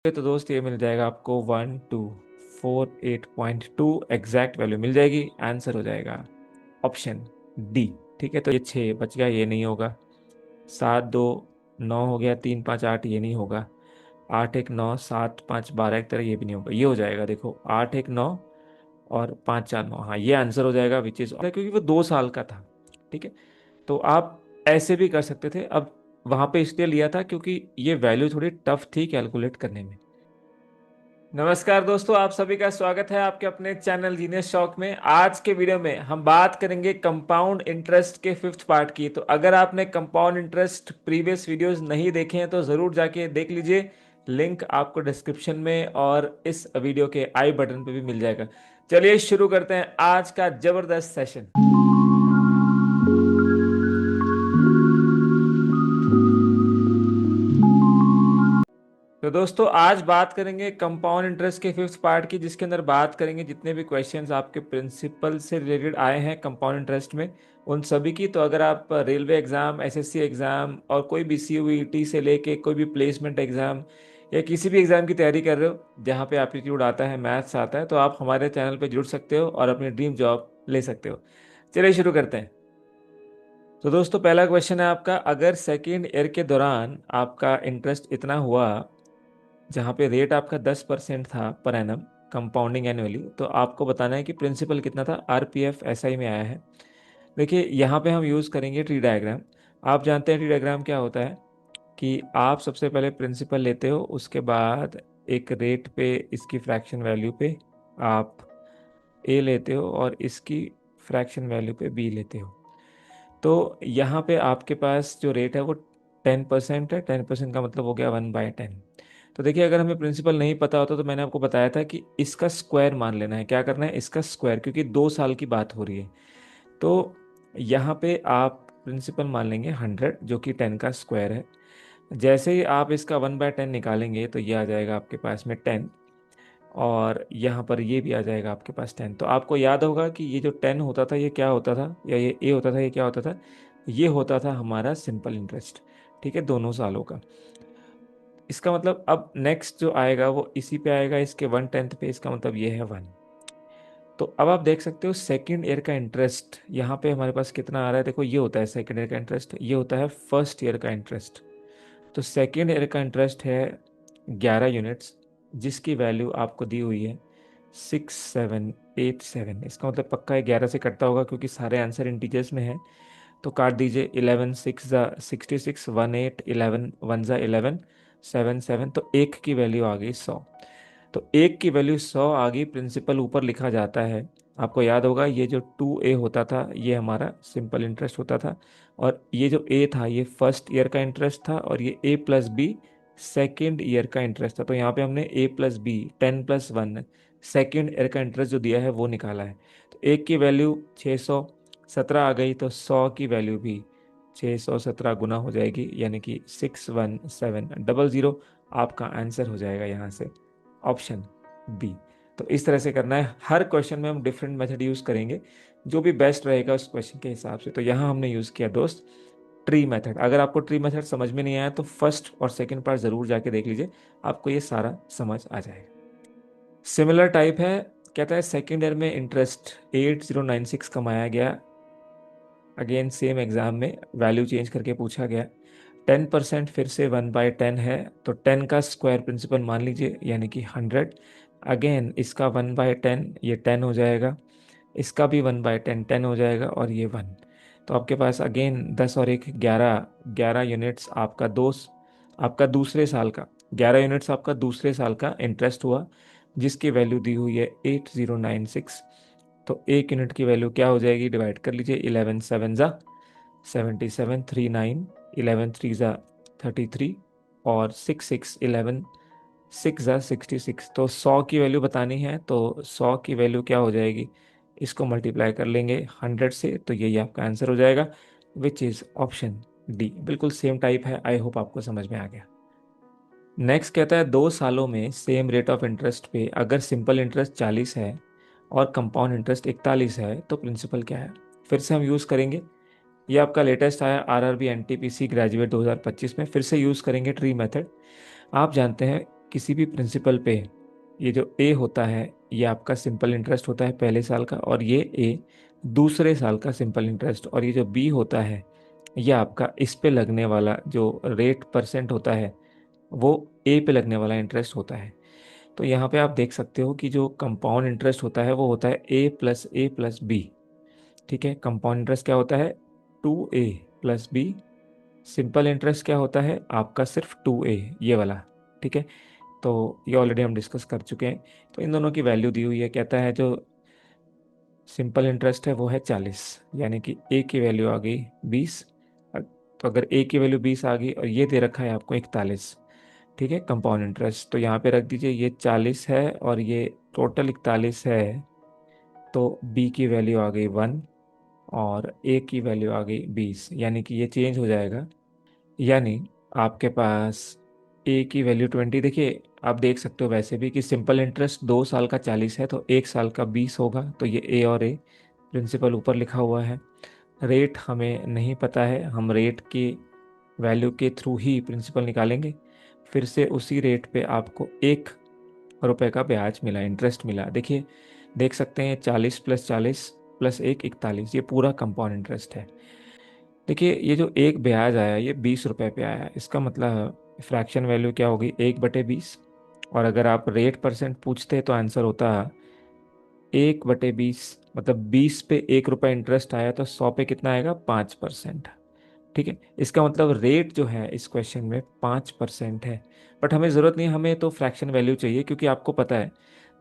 तो दोस्त ये मिल जाएगा आपको 1248.2 एग्जैक्ट वैल्यू मिल जाएगी। आंसर हो जाएगा ऑप्शन डी। ठीक है, तो ये 6 बच गया, ये नहीं होगा। 7 2 9 हो गया, 3 5 8 ये नहीं होगा। 8 1 9 7 5 12 एक तरह ये भी नहीं होगा। ये हो जाएगा, देखो 8 1 9 और 5 4 9, हाँ ये आंसर हो जाएगा विच इज, क्योंकि वो 2 साल का था। ठीक है, तो आप ऐसे भी कर सकते थे। अब वहां पे इसलिए लिया था क्योंकि ये वैल्यू थोड़ी टफ थी कैलकुलेट करने में। नमस्कार दोस्तों, आप सभी का स्वागत है आपके अपने चैनल जीनियस शॉक में। आज के वीडियो में हम बात करेंगे कंपाउंड इंटरेस्ट के फिफ्थ पार्ट की। तो अगर आपने कंपाउंड इंटरेस्ट प्रीवियस वीडियोस नहीं देखे हैं तो ज़रूर जाके देख लीजिए। लिंक आपको डिस्क्रिप्शन में और इस वीडियो के आई बटन पे भी मिल जाएगा। चलिए शुरू करते हैं आज का जबरदस्त सेशन। तो दोस्तों आज बात करेंगे कंपाउंड इंटरेस्ट के फिफ्थ पार्ट की, जिसके अंदर बात करेंगे जितने भी क्वेश्चंस आपके प्रिंसिपल से रिलेटेड आए हैं कंपाउंड इंटरेस्ट में, उन सभी की। तो अगर आप रेलवे एग्जाम, एसएससी एग्जाम और कोई भी सीयूईटी से लेके कोई भी प्लेसमेंट एग्जाम या किसी भी एग्जाम की तैयारी कर रहे हो जहाँ पे एप्टीट्यूड आता है, मैथ्स आता है, तो आप हमारे चैनल पे जुड़ सकते हो और अपनी ड्रीम जॉब ले सकते हो। चलिए शुरू करते हैं। तो दोस्तों पहला क्वेश्चन है आपका, अगर सेकेंड ईयर के दौरान आपका इंटरेस्ट इतना हुआ जहाँ पे रेट आपका 10% था पर एनम कंपाउंडिंग एनुअली, तो आपको बताना है कि प्रिंसिपल कितना था। आरपीएफ एसआई में आया है। देखिए यहाँ पे हम यूज़ करेंगे ट्री डायग्राम। आप जानते हैं ट्री डायग्राम क्या होता है, कि आप सबसे पहले प्रिंसिपल लेते हो, उसके बाद एक रेट पे इसकी फ्रैक्शन वैल्यू पे आप ए लेते हो और इसकी फ्रैक्शन वैल्यू पे बी लेते हो। तो यहाँ पे आपके पास जो रेट है वो 10% है। 10% का मतलब हो गया 1/10। तो देखिए अगर हमें प्रिंसिपल नहीं पता होता तो मैंने आपको बताया था कि इसका स्क्वायर मान लेना है। क्या करना है, इसका स्क्वायर, क्योंकि 2 साल की बात हो रही है। तो यहाँ पे आप प्रिंसिपल मान लेंगे 100, जो कि 10 का स्क्वायर है। जैसे ही आप इसका 1/10 निकालेंगे तो ये आ जाएगा आपके पास में 10, और यहाँ पर ये भी आ जाएगा आपके पास 10। तो आपको याद होगा कि ये जो 10 होता था ये क्या होता था, या ये ए होता था ये क्या होता था, ये होता था हमारा सिंपल इंटरेस्ट। ठीक है, दोनों सालों का। इसका मतलब अब नेक्स्ट जो आएगा वो इसी पे आएगा, इसके 1/10 पे। इसका मतलब ये है 1। तो अब आप देख सकते हो सेकेंड ईयर का इंटरेस्ट यहाँ पे हमारे पास कितना आ रहा है। देखो ये होता है सेकेंड ईयर का इंटरेस्ट, ये होता है फर्स्ट ईयर का इंटरेस्ट। तो सेकेंड ईयर का इंटरेस्ट है 11 यूनिट्स, जिसकी वैल्यू आपको दी हुई है 6787। इसका मतलब पक्का 11 से कटता होगा क्योंकि सारे आंसर इंटीजर्स में है। तो काट दीजिए, 11 6 ज़ा 66, 1 8 11 1 ज़ा 11 7 7। तो एक की वैल्यू आ गई 100। तो एक की वैल्यू 100 आ गई, प्रिंसिपल ऊपर लिखा जाता है। आपको याद होगा ये जो 2A होता था ये हमारा सिंपल इंटरेस्ट होता था, और ये जो A था ये फर्स्ट ईयर का इंटरेस्ट था, और ये A+B सेकेंड ईयर का इंटरेस्ट था। तो यहाँ पे हमने A+B 10+1 सेकेंड ईयर का इंटरेस्ट जो दिया है वो निकाला है। तो एक की वैल्यू 617 आ गई, तो 100 की वैल्यू भी 617 गुना हो जाएगी, यानी कि 61700। आपका आंसर हो जाएगा यहाँ से ऑप्शन बी। तो इस तरह से करना है। हर क्वेश्चन में हम डिफरेंट मेथड यूज करेंगे, जो भी बेस्ट रहेगा उस क्वेश्चन के हिसाब से। तो यहाँ हमने यूज किया दोस्त ट्री मेथड। अगर आपको ट्री मेथड समझ में नहीं आया तो फर्स्ट और सेकंड पार्ट जरूर जाके देख लीजिए, आपको ये सारा समझ आ जाएगा। सिमिलर टाइप है, कहता है सेकेंड ईयर में इंटरेस्ट 8096 कमाया गया। अगेन सेम एग्जाम में वैल्यू चेंज करके पूछा गया। 10% फिर से 1/10 है, तो 10 का स्क्वायर प्रिंसिपल मान लीजिए, यानी कि 100। अगेन इसका 1/10 ये 10 हो जाएगा, इसका भी 1/10 10 हो जाएगा, और ये 1। तो आपके पास अगेन 10 और 1 11, 11 यूनिट्स आपका दूसरे साल का, 11 यूनिट्स आपका दूसरे साल का इंटरेस्ट हुआ, जिसकी वैल्यू दी हुई है 8096। तो एक यूनिट की वैल्यू क्या हो जाएगी, डिवाइड कर लीजिए। 11 7 ज़ा 77, 39 11 3 ज़ा 33, और 6 11 6 ज़ा 66। तो 100 की वैल्यू बतानी है, तो 100 की वैल्यू क्या हो जाएगी, इसको मल्टीप्लाई कर लेंगे 100 से, तो यही आपका आंसर हो जाएगा, विच इज़ ऑप्शन डी। बिल्कुल सेम टाइप है, आई होप आपको समझ में आ गया। नेक्स्ट कहता है 2 सालों में सेम रेट ऑफ इंटरेस्ट पे अगर सिंपल इंटरेस्ट 40 है और कंपाउंड इंटरेस्ट 41 है तो प्रिंसिपल क्या है। फिर से हम यूज़ करेंगे, ये आपका लेटेस्ट आया आरआरबी एनटीपीसी ग्रेजुएट 2025 में। फिर से यूज़ करेंगे ट्री मेथड। आप जानते हैं किसी भी प्रिंसिपल पे ये जो ए होता है ये आपका सिंपल इंटरेस्ट होता है पहले साल का, और ये ए दूसरे साल का सिंपल इंटरेस्ट, और ये जो बी होता है ये आपका इस पे लगने वाला जो रेट परसेंट होता है वो ए पे लगने वाला इंटरेस्ट होता है। तो यहाँ पे आप देख सकते हो कि जो कंपाउंड इंटरेस्ट होता है वो होता है ए प्लस बी। ठीक है, कंपाउंड इंटरेस्ट क्या होता है 2a + b। सिंपल इंटरेस्ट क्या होता है आपका सिर्फ 2a, ये वाला। ठीक है, तो ये ऑलरेडी हम डिस्कस कर चुके हैं। तो इन दोनों की वैल्यू दी हुई है, कहता है जो सिंपल इंटरेस्ट है वो है 40, यानी कि ए की वैल्यू आ गई 20। तो अगर ए की वैल्यू 20 आ गई और ये दे रखा है आपको 41, ठीक है, कंपाउंड इंटरेस्ट, तो यहाँ पे रख दीजिए ये 40 है और ये टोटल 41 है। तो बी की वैल्यू आ गई 1 और ए की वैल्यू आ गई 20, यानी कि ये चेंज हो जाएगा। यानी आपके पास ए की वैल्यू 20, देखिए आप देख सकते हो वैसे भी कि सिंपल इंटरेस्ट 2 साल का 40 है तो 1 साल का 20 होगा। तो ये ए और ए, प्रिंसिपल ऊपर लिखा हुआ है। रेट हमें नहीं पता है, हम रेट की वैल्यू के थ्रू ही प्रिंसिपल निकालेंगे। फिर से उसी रेट पे आपको 1 रुपये का ब्याज मिला, इंटरेस्ट मिला। देखिए देख सकते हैं 40 + 40 + 1 41, ये पूरा कंपाउंड इंटरेस्ट है। देखिए ये जो एक ब्याज आया ये 20 रुपये पे आया, इसका मतलब फ्रैक्शन वैल्यू क्या होगी 1/20। और अगर आप रेट परसेंट पूछते तो आंसर होता 1/20, मतलब 20 पे 1 रुपये इंटरेस्ट आया तो 100 पे कितना आएगा 5%। ठीक है, इसका मतलब रेट जो है इस क्वेश्चन में 5% है। बट हमें ज़रूरत नहीं, हमें तो फ्रैक्शन वैल्यू चाहिए, क्योंकि आपको पता है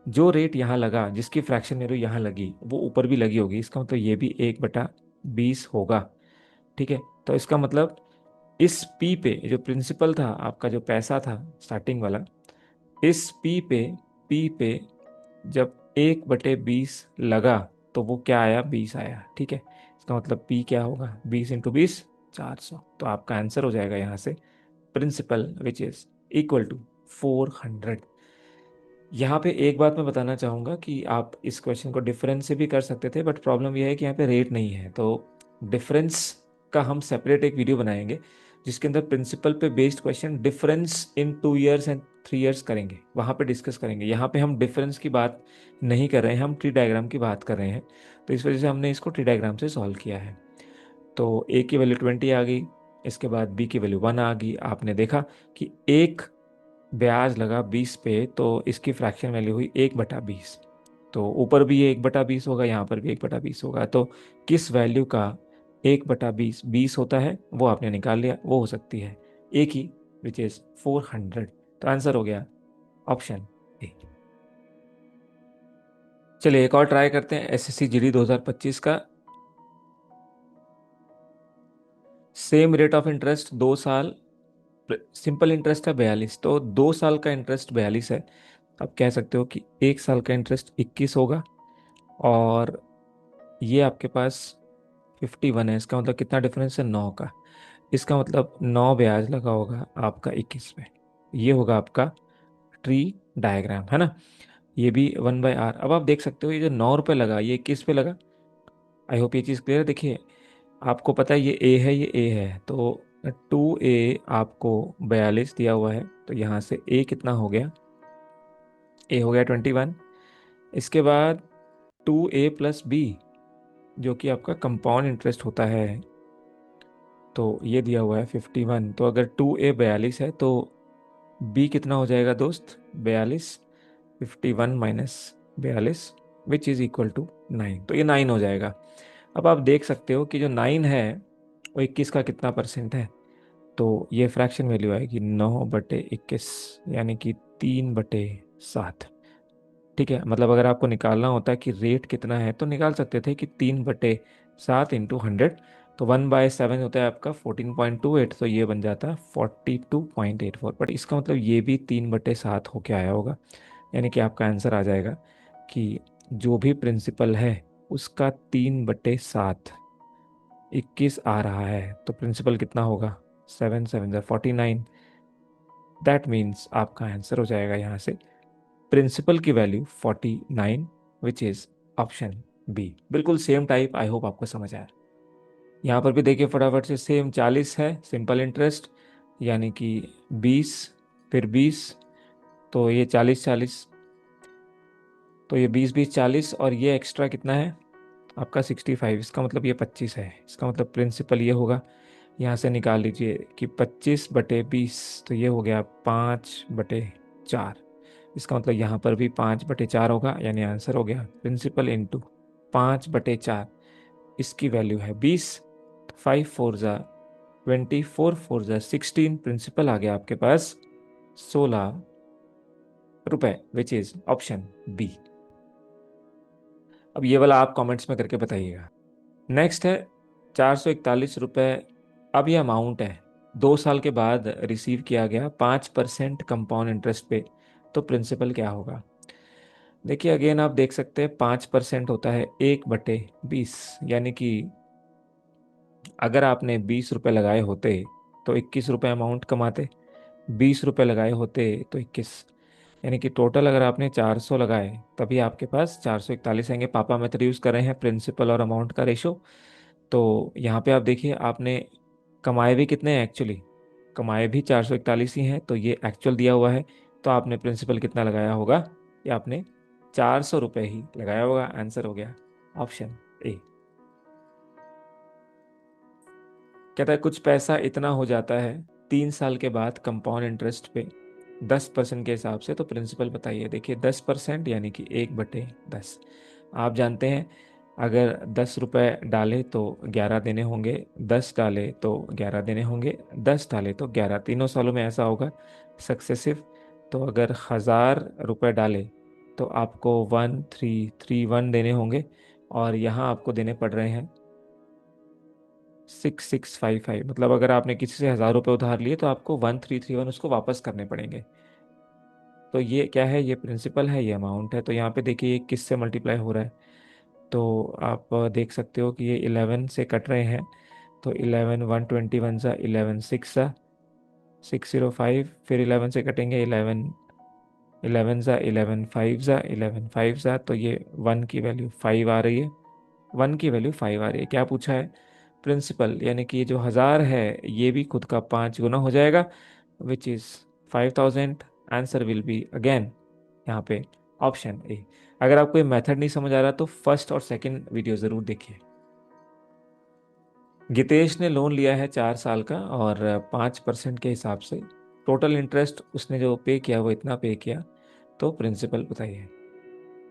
जो रेट यहाँ लगा, जिसकी फ्रैक्शन वैल्यू यहाँ लगी वो ऊपर भी लगी होगी, इसका मतलब ये भी 1/20 होगा। ठीक है, तो इसका मतलब इस पी पे जो प्रिंसिपल था आपका, जो पैसा था स्टार्टिंग वाला, इस पी पे जब 1/20 लगा तो वो क्या आया 20 आया। ठीक है, इसका मतलब पी क्या होगा 20 × 20 400। तो आपका आंसर हो जाएगा यहाँ से principal which is equal to 400। यहाँ पे एक बात मैं बताना चाहूँगा कि आप इस क्वेश्चन को डिफरेंस से भी कर सकते थे, बट प्रॉब्लम यह है कि यहाँ पे रेट नहीं है। तो डिफरेंस का हम सेपरेट एक वीडियो बनाएंगे जिसके अंदर प्रिंसिपल पे based question difference in 2 years and 3 years करेंगे, वहाँ पे डिस्कस करेंगे। यहाँ पे हम डिफरेंस की बात नहीं कर रहे हैं, हम ट्री डायग्राम की बात कर रहे हैं। तो इस वजह से हमने इसको ट्री डायग्राम से सॉल्व किया है। तो ए की वैल्यू 20 आ गई, इसके बाद बी की वैल्यू 1 आ गई। आपने देखा कि एक ब्याज लगा 20 पे तो इसकी फ्रैक्शन वैल्यू हुई 1/20। तो ऊपर भी ये 1/20 होगा, यहाँ पर भी 1/20 होगा। तो किस वैल्यू का 1/20 20 होता है वो आपने निकाल लिया, वो हो सकती है ए की, विच इज 400। तो आंसर हो गया ऑप्शन ए। चलिए एक और ट्राई करते हैं एसएससी जीडी 2025 का। सेम रेट ऑफ इंटरेस्ट 2 साल, सिंपल इंटरेस्ट है 42, तो 2 साल का इंटरेस्ट 42 है। आप कह सकते हो कि 1 साल का इंटरेस्ट 21 होगा, और ये आपके पास 51 है। इसका मतलब कितना डिफरेंस है 9 का। इसका मतलब 9 ब्याज लगा होगा आपका 21 में। ये होगा आपका ट्री डायग्राम, है ना। ये भी 1/r। अब आप देख सकते हो ये जो 9 रुपये लगा ये 21 पे लगा। आई होप ये चीज़ क्लियर है। देखिए आपको पता है ये ए है, ये ए है, तो 2a आपको 42 दिया हुआ है, तो यहाँ से ए कितना हो गया, ए हो गया 21। इसके बाद 2a + b जो कि आपका कंपाउंड इंटरेस्ट होता है, तो ये दिया हुआ है 51। तो अगर 2a 42 है तो b कितना हो जाएगा दोस्त 42, 51 - 42 विच इज़ इक्वल टू 9। तो ये 9 हो जाएगा। अब आप देख सकते हो कि जो 9 है वो 21 का कितना परसेंट है, तो ये फ्रैक्शन वैल्यू आएगी 9/21, यानी कि 3/7। ठीक है, मतलब अगर आपको निकालना होता है कि रेट कितना है तो निकाल सकते थे कि 3/7 × 100, तो 1/7 होता है आपका 14.28, तो ये बन जाता है 42.84। बट इसका मतलब ये भी 3/7 होके आया होगा, यानी कि आपका आंसर आ जाएगा कि जो भी प्रिंसिपल है उसका 3/7 21 आ रहा है, तो प्रिंसिपल कितना होगा 7 × 7 = 49। दैट मीन्स आपका आंसर हो जाएगा यहाँ से प्रिंसिपल की value 49, which is option B. बिल्कुल सेम टाइप, आई होप आपको समझ आया। यहाँ पर भी देखिए फटाफट से, सेम 40 है सिंपल इंटरेस्ट, यानी कि 20 फिर 20 तो ये 40 40, तो ये 20 20 40, और ये एक्स्ट्रा कितना है आपका 65, इसका मतलब ये 25 है। इसका मतलब प्रिंसिपल ये होगा, यहाँ से निकाल लीजिए कि 25/20, तो ये हो गया 5/4। इसका मतलब यहाँ पर भी 5/4 होगा, यानी आंसर हो गया प्रिंसिपल इंटू 5/4। इसकी वैल्यू है 20। 5 4 ज़ा 20, 4 4 ज़ा 16, प्रिंसिपल आ गया आपके पास 16 रुपए, विच इज ऑप्शन बी। अब ये वाला आप कमेंट्स में करके बताइएगा। नेक्स्ट है 441 रुपये। अब ये अमाउंट है 2 साल के बाद रिसीव किया गया 5% कंपाउंड इंटरेस्ट पे, तो प्रिंसिपल क्या होगा? देखिए अगेन आप देख सकते हैं 5% होता है 1/20, यानी कि अगर आपने 20 रुपये लगाए होते तो 21 रुपये अमाउंट कमाते, 20 रुपये लगाए होते तो 21, यानी कि टोटल अगर आपने 400 लगाए तभी आपके पास 441 आएंगे। पापा मेथड यूज़ कर रहे हैं प्रिंसिपल और अमाउंट का रेशो। तो यहाँ पे आप देखिए आपने कमाए भी कितने हैं एक्चुअली, कमाए भी 441 ही हैं, तो ये एक्चुअल दिया हुआ है। तो आपने प्रिंसिपल कितना लगाया होगा, या आपने 400 रुपये ही लगाया होगा। आंसर हो गया ऑप्शन ए। कहता है कुछ पैसा इतना हो जाता है 3 साल के बाद कंपाउंड इंटरेस्ट पे 10% के हिसाब से, तो प्रिंसिपल बताइए। देखिए 10% यानी कि 1/10। आप जानते हैं अगर 10 रुपये डाले तो 11 देने होंगे, 10 डाले तो 11 देने होंगे, 10 डाले तो 11, तीनों सालों में ऐसा होगा सक्सेसिव। तो अगर 1000 रुपये डाले तो आपको 1331 देने होंगे, और यहाँ आपको देने पड़ रहे हैं 6655। मतलब अगर आपने किसी से 1000 रुपये उधार लिए तो आपको 1331 उसको वापस करने पड़ेंगे। तो ये क्या है, ये प्रिंसिपल है, ये अमाउंट है। तो यहाँ पे देखिए ये किससे मल्टीप्लाई हो रहा है, तो आप देख सकते हो कि ये 11 से कट रहे हैं। तो 11 121 ज़ा 11 6 ज़ा 605, फिर 11 से कटेंगे 11 11 ज़ा 11 5 ज़ा 11 5 ज़ा, तो ये 1 की वैल्यू 5 आ रही है। 1 की वैल्यू 5 आ रही है। क्या पूछा है? प्रिंसिपल, यानी कि ये जो 1000 है ये भी खुद का 5 गुना हो जाएगा, which is 5000। Answer will be again यहाँ पे ऑप्शन ए। अगर आपको ये मेथड नहीं समझ आ रहा तो फर्स्ट और सेकंड वीडियो ज़रूर देखिए। गितेश ने लोन लिया है 4 साल का, और 5% के हिसाब से टोटल इंटरेस्ट उसने जो पे किया वो इतना पे किया, तो प्रिंसिपल बताइए।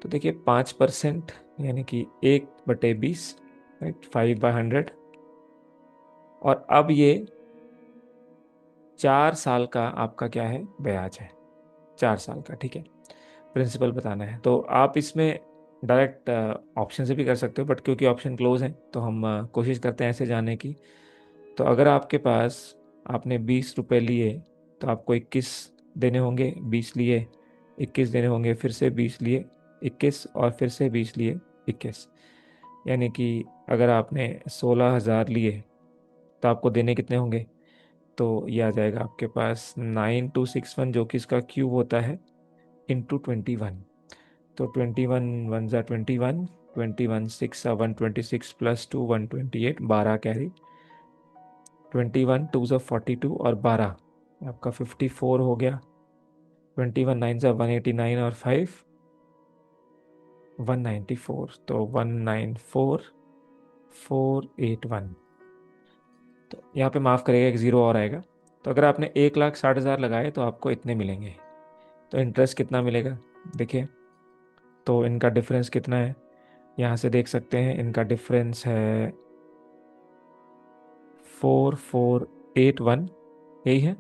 तो देखिए 5% यानी कि 1/20, राइट, 5/100। और अब ये 4 साल का आपका क्या है, ब्याज है 4 साल का, ठीक है। प्रिंसिपल बताना है तो आप इसमें डायरेक्ट ऑप्शन से भी कर सकते हो, बट क्योंकि ऑप्शन क्लोज है तो हम कोशिश करते हैं ऐसे जाने की। तो अगर आपके पास आपने 20 रुपये लिए तो आपको 21 देने होंगे, 20 लिए 21 देने होंगे, फिर से 20 लिए 21, और फिर से 20 लिए 21, यानी कि अगर आपने 16,000 लिए तो आपको देने कितने होंगे? तो ये आ जाएगा आपके पास 9261, जो कि इसका क्यूब होता है, इंटू 21। तो 21 1 ज़ा 21, 21 6 ज़ा 126 +2 128, 12 कैरी, 21 2 ज़ा 42, और 12 आपका 54 हो गया। 21 9 ज़ा 189, और 5 194, तो 194481। तो यहाँ पे माफ़ करेगा, एक ज़ीरो और आएगा। तो अगर आपने 1,60,000 लगाए तो आपको इतने मिलेंगे। तो इंटरेस्ट कितना मिलेगा देखिए, तो इनका डिफरेंस कितना है यहाँ से देख सकते हैं, इनका डिफरेंस है 4481, यही है।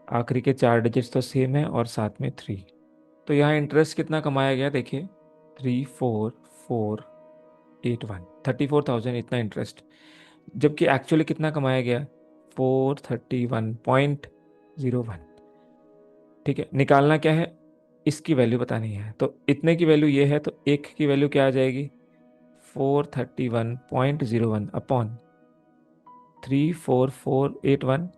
आखिरी के 4 डिजिट्स तो सेम है, और साथ में 3। तो यहाँ इंटरेस्ट कितना कमाया गया देखिए, 34,481, 34,000 इतना इंटरेस्ट। जबकि एक्चुअली कितना कमाया गया, 431.01। ठीक है, निकालना क्या है, इसकी वैल्यू बतानी है। तो इतने की वैल्यू ये है, तो एक की वैल्यू क्या आ जाएगी, 431.01 अपॉन 34481।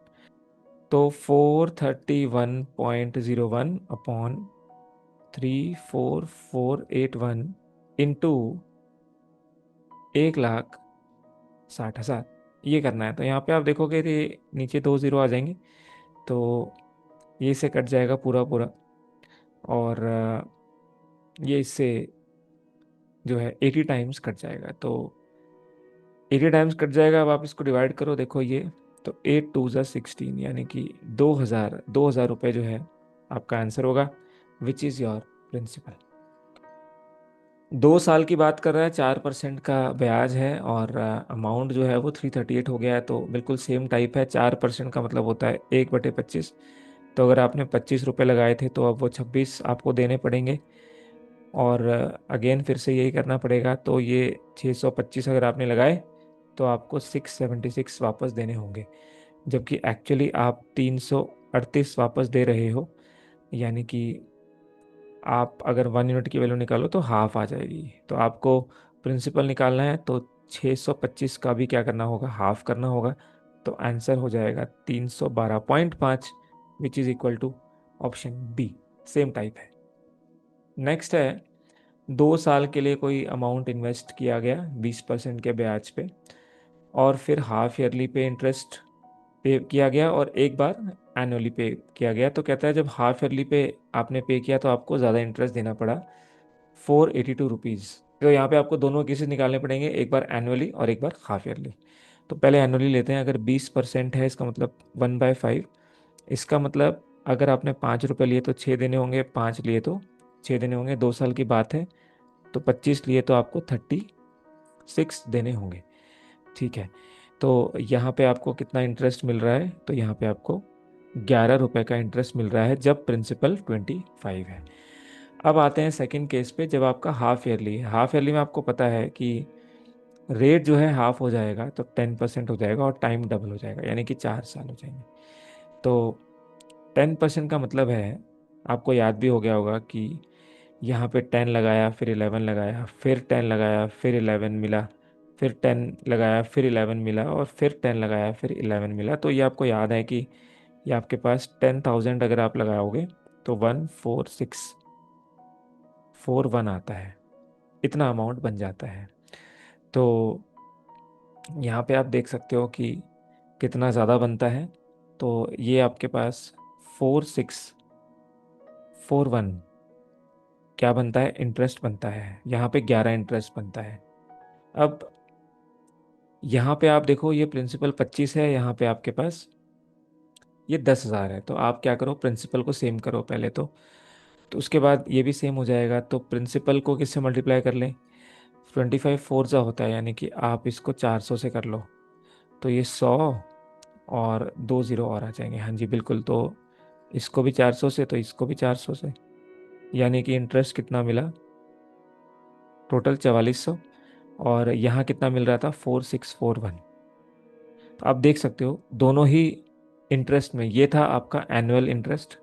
तो 431.01 अपॉन 34481 इंटू 1,60,000, ये करना है। तो यहाँ पे आप देखोगे कि नीचे 2 ज़ीरो आ जाएंगे, तो ये से कट जाएगा पूरा पूरा। और ये इससे जो है 80 टाइम्स कट जाएगा। तो 80 टाइम्स कट जाएगा। अब आप इसको डिवाइड करो, देखो ये, तो 8 2 16, यानी कि 2000 रुपये जो है आपका आंसर होगा, विच इज़ योर प्रिंसिपल। 2 साल की बात कर रहा है, 4% का ब्याज है, और अमाउंट जो है वो 338 हो गया है। तो बिल्कुल सेम टाइप है। 4% का मतलब होता है 1/25। तो अगर आपने 25 रुपये लगाए थे तो अब वो 26 आपको देने पड़ेंगे। और अगेन फिर से यही करना पड़ेगा। तो ये 625 अगर आपने लगाए तो आपको 676 वापस देने होंगे, जबकि एक्चुअली आप 338 वापस दे रहे हो। यानी कि आप अगर 1 यूनिट की वैल्यू निकालो तो हाफ आ जाएगी। तो आपको प्रिंसिपल निकालना है तो 625 का भी क्या करना होगा, हाफ करना होगा। तो आंसर हो जाएगा 312.5, which is equal to option B. Same type है। नेक्स्ट है, 2 साल के लिए कोई अमाउंट इन्वेस्ट किया गया 20% के ब्याज पे, और फिर हाफ ईयरली पे इंटरेस्ट पे किया गया और एक बार एनुअली पे किया गया। तो कहता है जब हाफ ईयरली पे आपने पे किया तो आपको ज़्यादा इंटरेस्ट देना पड़ा, 482 रुपीज़। तो यहाँ पे आपको दोनों केसेस निकालने पड़ेंगे, एक बार एनुअली और एक बार हाफ ईयरली। तो पहले एनुअली लेते हैं। अगर 20% है, इसका मतलब 1/5। इसका मतलब अगर आपने 5 रुपये लिए तो 6 देने होंगे, 5 लिए तो 6 देने होंगे। 2 साल की बात है, तो 25 लिए तो आपको 36 देने होंगे। ठीक है। तो यहाँ पे आपको कितना इंटरेस्ट मिल रहा है, तो यहाँ पे आपको 11 रुपये का इंटरेस्ट मिल रहा है जब प्रिंसिपल 25 है। अब आते हैं सेकंड केस पे, जब आपका हाफ ईयरली है। हाफ ईयरली में आपको पता है कि रेट जो है हाफ हो जाएगा, तो 10% हो जाएगा और टाइम डबल हो जाएगा, यानी कि 4 साल हो जाएंगे। तो 10% का मतलब है, आपको याद भी हो गया होगा कि यहाँ पे 10 लगाया, फिर 11 लगाया, फिर 10 लगाया, फिर 11 मिला, फिर 10 लगाया, फिर 11 मिला, और फिर 10 लगाया, फिर 11 मिला। तो ये आपको याद है कि ये आपके पास 10,000 अगर आप लगाओगे तो 14641 आता है। इतना अमाउंट बन जाता है। तो यहाँ पे आप देख सकते हो कि कितना ज़्यादा बनता है। तो ये आपके पास 4641 क्या बनता है, इंटरेस्ट बनता है। यहाँ पे 11 इंटरेस्ट बनता है। अब यहाँ पे आप देखो, ये प्रिंसिपल 25 है, यहाँ पे आपके पास ये 10,000 है। तो आप क्या करो, प्रिंसिपल को सेम करो पहले तो उसके बाद ये भी सेम हो जाएगा। तो प्रिंसिपल को किससे मल्टीप्लाई कर लें, 25 4 होता है, यानी कि आप इसको 400 से कर लो। तो ये 100 और 2 0 और आ जाएंगे। हाँ जी बिल्कुल। तो इसको भी 400 से, तो इसको भी 400 से, यानी कि इंटरेस्ट कितना मिला, टोटल 4400। और यहाँ कितना मिल रहा था, 4641। तो आप देख सकते हो दोनों ही इंटरेस्ट में, ये था आपका एनुअल इंटरेस्ट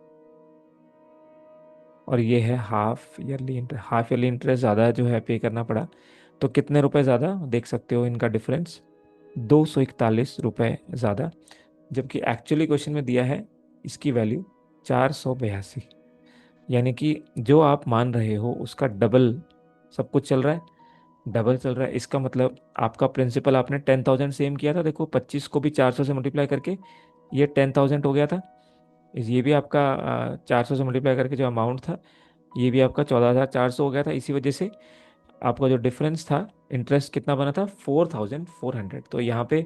और ये है half yearly interest. Half yearly interest ज़्यादा जो है पे करना पड़ा। तो कितने रुपए ज़्यादा देख सकते हो इनका डिफरेंस, 241 रुपये ज़्यादा। जबकि एक्चुअली क्वेश्चन में दिया है इसकी वैल्यू 482, यानी कि जो आप मान रहे हो उसका डबल सब कुछ चल रहा है, डबल चल रहा है। इसका मतलब आपका प्रिंसिपल आपने 10,000 सेम किया था, देखो 25 को भी 400 से मल्टीप्लाई करके ये 10,000 हो गया था। ये भी आपका 400 से मल्टीप्लाई करके जो अमाउंट था, ये भी आपका 14,400 हो गया था। इसी वजह से आपका जो डिफरेंस था इंटरेस्ट कितना बना था, 4,400। तो यहाँ पे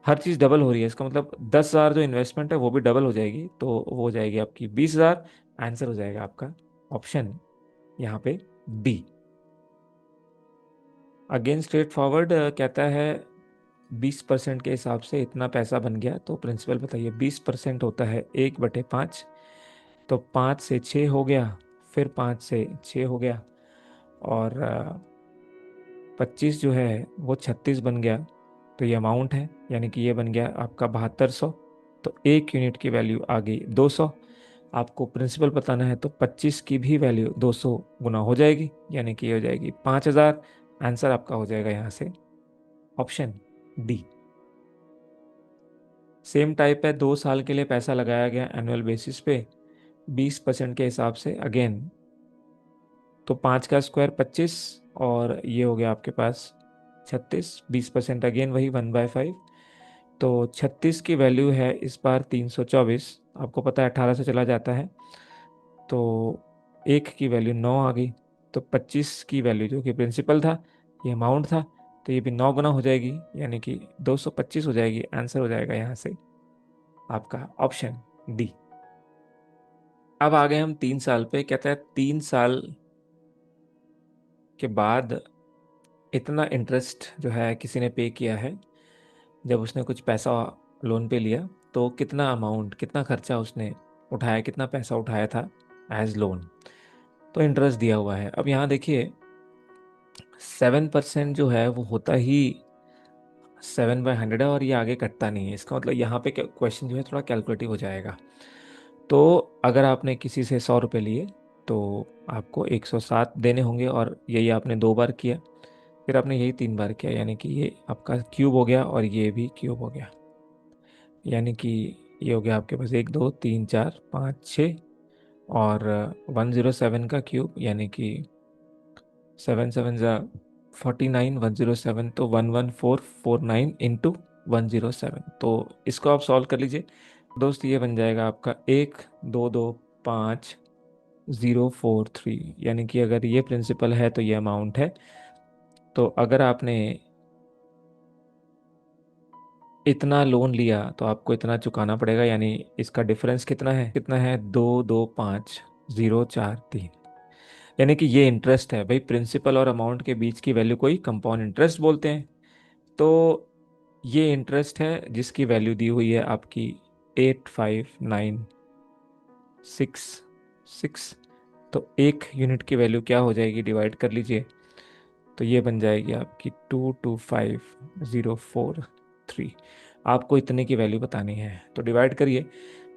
हर चीज़ डबल हो रही है। इसका मतलब 10,000 जो इन्वेस्टमेंट है वो भी डबल हो जाएगी। तो वो हो जाएगी आपकी 20,000। आंसर हो जाएगा आपका ऑप्शन यहाँ पे बी। अगेन स्ट्रेट फॉरवर्ड कहता है 20% के हिसाब से इतना पैसा बन गया। तो प्रिंसिपल बताइए, 20% होता है 1/5। तो 5 से 6 हो गया, फिर 5 से 6 हो गया, और 25 जो है वो 36 बन गया। तो ये अमाउंट है, यानी कि ये बन गया आपका 7200। तो 1 यूनिट की वैल्यू आ गई 200। आपको प्रिंसिपल बताना है तो 25 की भी वैल्यू 200 गुना हो जाएगी, यानी कि ये हो जाएगी 5,000। आंसर आपका हो जाएगा यहाँ से ऑप्शन डी। सेम टाइप है, 2 साल के लिए पैसा लगाया गया एनुअल बेसिस पे 20% के हिसाब से। अगेन तो 5 का स्क्वायर 25, और ये हो गया आपके पास 36। 20% अगेन वही 1/5। तो 36 की वैल्यू है इस बार 324। आपको पता है 18 से चला जाता है। तो एक की वैल्यू 9 आ गई, तो 25 की वैल्यू जो कि प्रिंसिपल था, ये अमाउंट था, तो ये भी 9 गुना हो जाएगी, यानी कि 225 हो जाएगी। आंसर हो जाएगा यहाँ से आपका ऑप्शन डी। अब आ गए हम 3 साल पे। कहता है 3 साल के बाद इतना इंटरेस्ट जो है किसी ने पे किया है, जब उसने कुछ पैसा लोन पे लिया, तो कितना अमाउंट, कितना खर्चा उसने उठाया, कितना पैसा उठाया था एज लोन, तो इंटरेस्ट दिया हुआ है। अब यहाँ देखिए 7% जो है वो होता ही 7/100 है, और ये आगे कटता नहीं है। इसका मतलब यहाँ पे क्वेश्चन जो है थोड़ा कैलकुलेटिव हो जाएगा। तो अगर आपने किसी से 100 रुपये लिए, तो आपको 107 देने होंगे, और यही आपने 2 बार किया, फिर आपने यही 3 बार किया, यानी कि ये आपका क्यूब हो गया और ये भी क्यूब हो गया। यानी कि ये हो गया आपके पास 1 2 3 4 5 6, और 107 का क्यूब, यानी कि 7 7 49, 107, तो 11449 इंटू 107। तो इसको आप सॉल्व कर लीजिए दोस्त। ये बन जाएगा आपका 1 2 2 5 0 4 3, यानी कि अगर ये प्रिंसिपल है तो ये अमाउंट है। तो अगर आपने इतना लोन लिया तो आपको इतना चुकाना पड़ेगा, यानी इसका डिफरेंस कितना है 2 2 5 0 4 3, यानी कि ये इंटरेस्ट है भाई। प्रिंसिपल और अमाउंट के बीच की वैल्यू को ही कंपाउंड इंटरेस्ट बोलते हैं। तो ये इंटरेस्ट है जिसकी वैल्यू दी हुई है आपकी 85966। तो एक यूनिट की वैल्यू क्या हो जाएगी, डिवाइड कर लीजिए, तो ये बन जाएगी आपकी 225043। आपको इतने की वैल्यू बतानी है, तो डिवाइड करिए।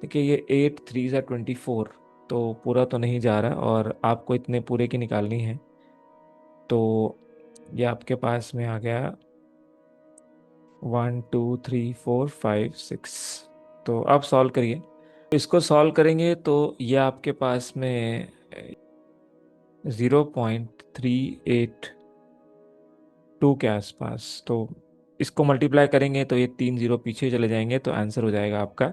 देखिए ये 8 3 × 24, तो पूरा तो नहीं जा रहा, और आपको इतने पूरे की निकालनी है। तो ये आपके पास में आ गया 1 2 3 4 5 6। तो आप सॉल्व करिए। इसको सॉल्व करेंगे तो ये आपके पास में 0.382 के आसपास। तो इसको मल्टीप्लाई करेंगे तो ये 3 0 पीछे चले जाएंगे, तो आंसर हो जाएगा आपका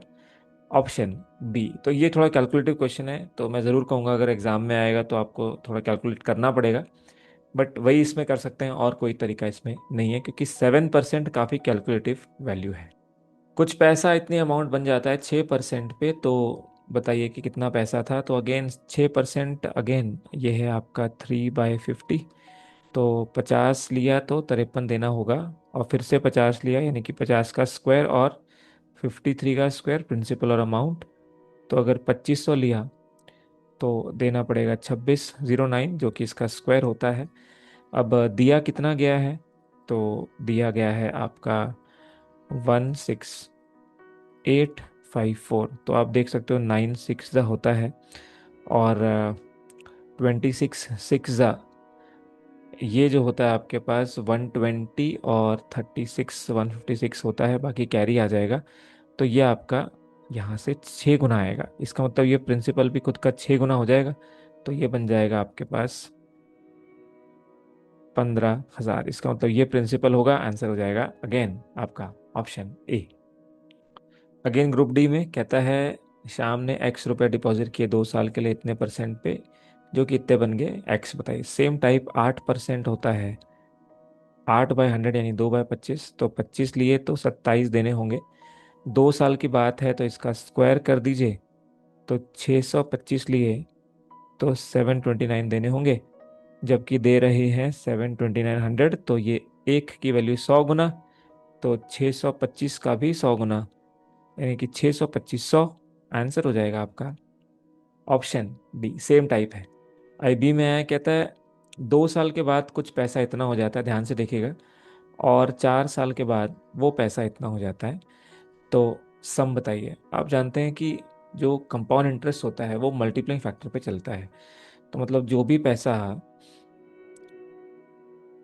ऑप्शन बी। तो ये थोड़ा कैलकुलेटिव क्वेश्चन है, तो मैं ज़रूर कहूँगा अगर एग्जाम में आएगा तो आपको थोड़ा कैलकुलेट करना पड़ेगा, बट वही इसमें कर सकते हैं, और कोई तरीका इसमें नहीं है, क्योंकि 7% काफ़ी कैलकुलेटिव वैल्यू है। कुछ पैसा इतनी अमाउंट बन जाता है 6% पे, तो बताइए कि कितना पैसा था। तो अगेन 6%, अगेन ये है आपका 3/50। तो 50 लिया तो 53 देना होगा, और फिर से 50 लिया, यानी कि 50 का स्क्वायर और 53 का स्क्वायर, प्रिंसिपल और अमाउंट। तो अगर 2500 लिया तो देना पड़ेगा 2609, जो कि इसका स्क्वायर होता है। अब दिया कितना गया है, तो दिया गया है आपका 16854। तो आप देख सकते हो 9 6 होता है, और 26 6 ये जो होता है आपके पास 120, और 36 156 होता है, बाकी कैरी आ जाएगा। तो ये आपका यहाँ से 6 गुना आएगा। इसका मतलब ये प्रिंसिपल भी खुद का 6 गुना हो जाएगा। तो ये बन जाएगा आपके पास 15,000। इसका मतलब ये प्रिंसिपल होगा। आंसर हो जाएगा अगेन आपका option A. Again group D में कहता है श्याम ने x रुपए डिपॉजिट किए 2 साल के लिए इतने परसेंट पे, जो कि इतने बन गए x। बताइए सेम टाइप 8% होता है, 8/100 यानी 2/25। तो 25 लिए तो 27 देने होंगे। 2 साल की बात है तो इसका स्क्वायर कर दीजिए, तो 625 लिए तो 729 देने होंगे, जबकि दे रहे हैं 72900। तो ये एक की वैल्यू 100 गुना, तो 625 का भी 100 गुना, यानी कि 625 100। आंसर हो जाएगा आपका ऑप्शन बी, सेम टाइप है। आई बी में आया, कहता है 2 साल के बाद कुछ पैसा इतना हो जाता है, ध्यान से देखिएगा, और 4 साल के बाद वो पैसा इतना हो जाता है। तो सम बताइए। आप जानते हैं कि जो कंपाउंड इंटरेस्ट होता है वो मल्टीप्लाइंग फैक्टर पे चलता है। तो मतलब जो भी पैसा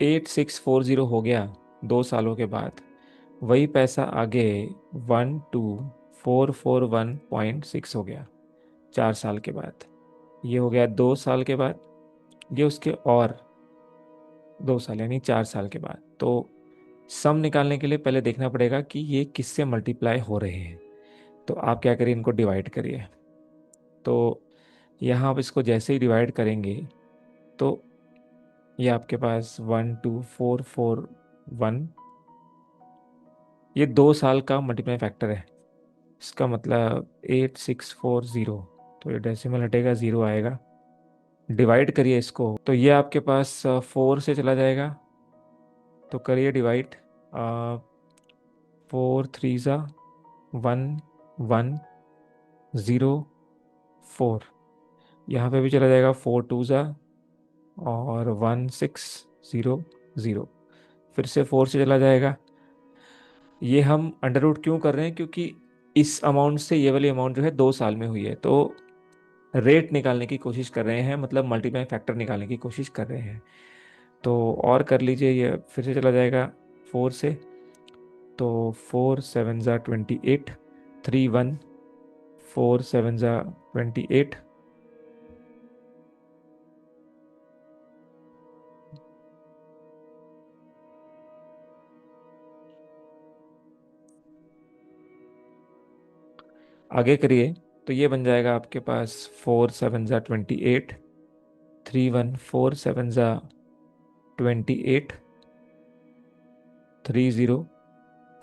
8640 हो गया 2 सालों के बाद, वही पैसा आगे 12441.6 हो गया 4 साल के बाद। ये हो गया 2 साल के बाद, ये उसके और 2 साल यानी 4 साल के बाद। तो सम निकालने के लिए पहले देखना पड़ेगा कि ये किससे मल्टीप्लाई हो रहे हैं। तो आप क्या करिए, इनको डिवाइड करिए। तो यहाँ आप इसको जैसे ही डिवाइड करेंगे तो ये आपके पास 12441, ये 2 साल का मल्टीप्लाई फैक्टर है। इसका मतलब 8640, तो ये डेसिमल हटेगा, ज़ीरो आएगा। डिवाइड करिए इसको तो ये आपके पास 4 से चला जाएगा, तो करिए डिवाइड। 4 3 ज़ा 1 1 0 4, यहाँ पे भी चला जाएगा 4 2 ज़ा और 1600, फिर से 4 से चला जाएगा। ये हम अंडर रूट क्यों कर रहे हैं, क्योंकि इस अमाउंट से ये वाली अमाउंट जो है 2 साल में हुई है, तो रेट निकालने की कोशिश कर रहे हैं, मतलब मल्टीप्लाई फैक्टर निकालने की कोशिश कर रहे हैं। तो और कर लीजिए, ये फिर से चला जाएगा 4 से, तो 4 7 ज़ा 28, 3 1 4 7 ज़ा 28। आगे करिए तो ये बन जाएगा आपके पास 4 7 ज़ा 28, 3 1 4 7 ज़ा 28, 30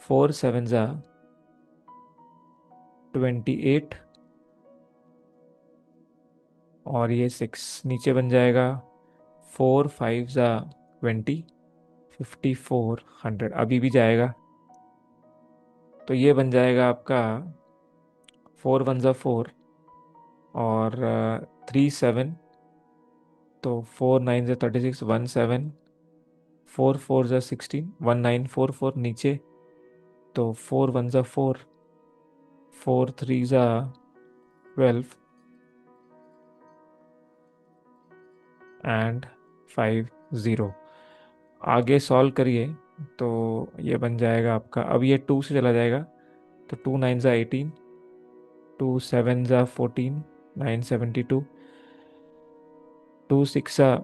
4 7 ज़ा 28, और ये 6 नीचे बन जाएगा 4 5 ज़ा 20, 5400 अभी भी जाएगा। तो ये बन जाएगा आपका 4 1 ज़ा 4 और 3 7, तो 4 9 ज़ा 36, 17, 4 4 ज़ा 16, 1944 नीचे, तो 4 1 ज़ा 4, 4 3 ज़ा 12 एंड 50। आगे सॉल्व करिए तो ये बन जाएगा आपका, अब ये 2 से चला जाएगा, तो 2 9 ज़ा 18, 2 7 ज़ा 14, 972, 2 6 ज़ा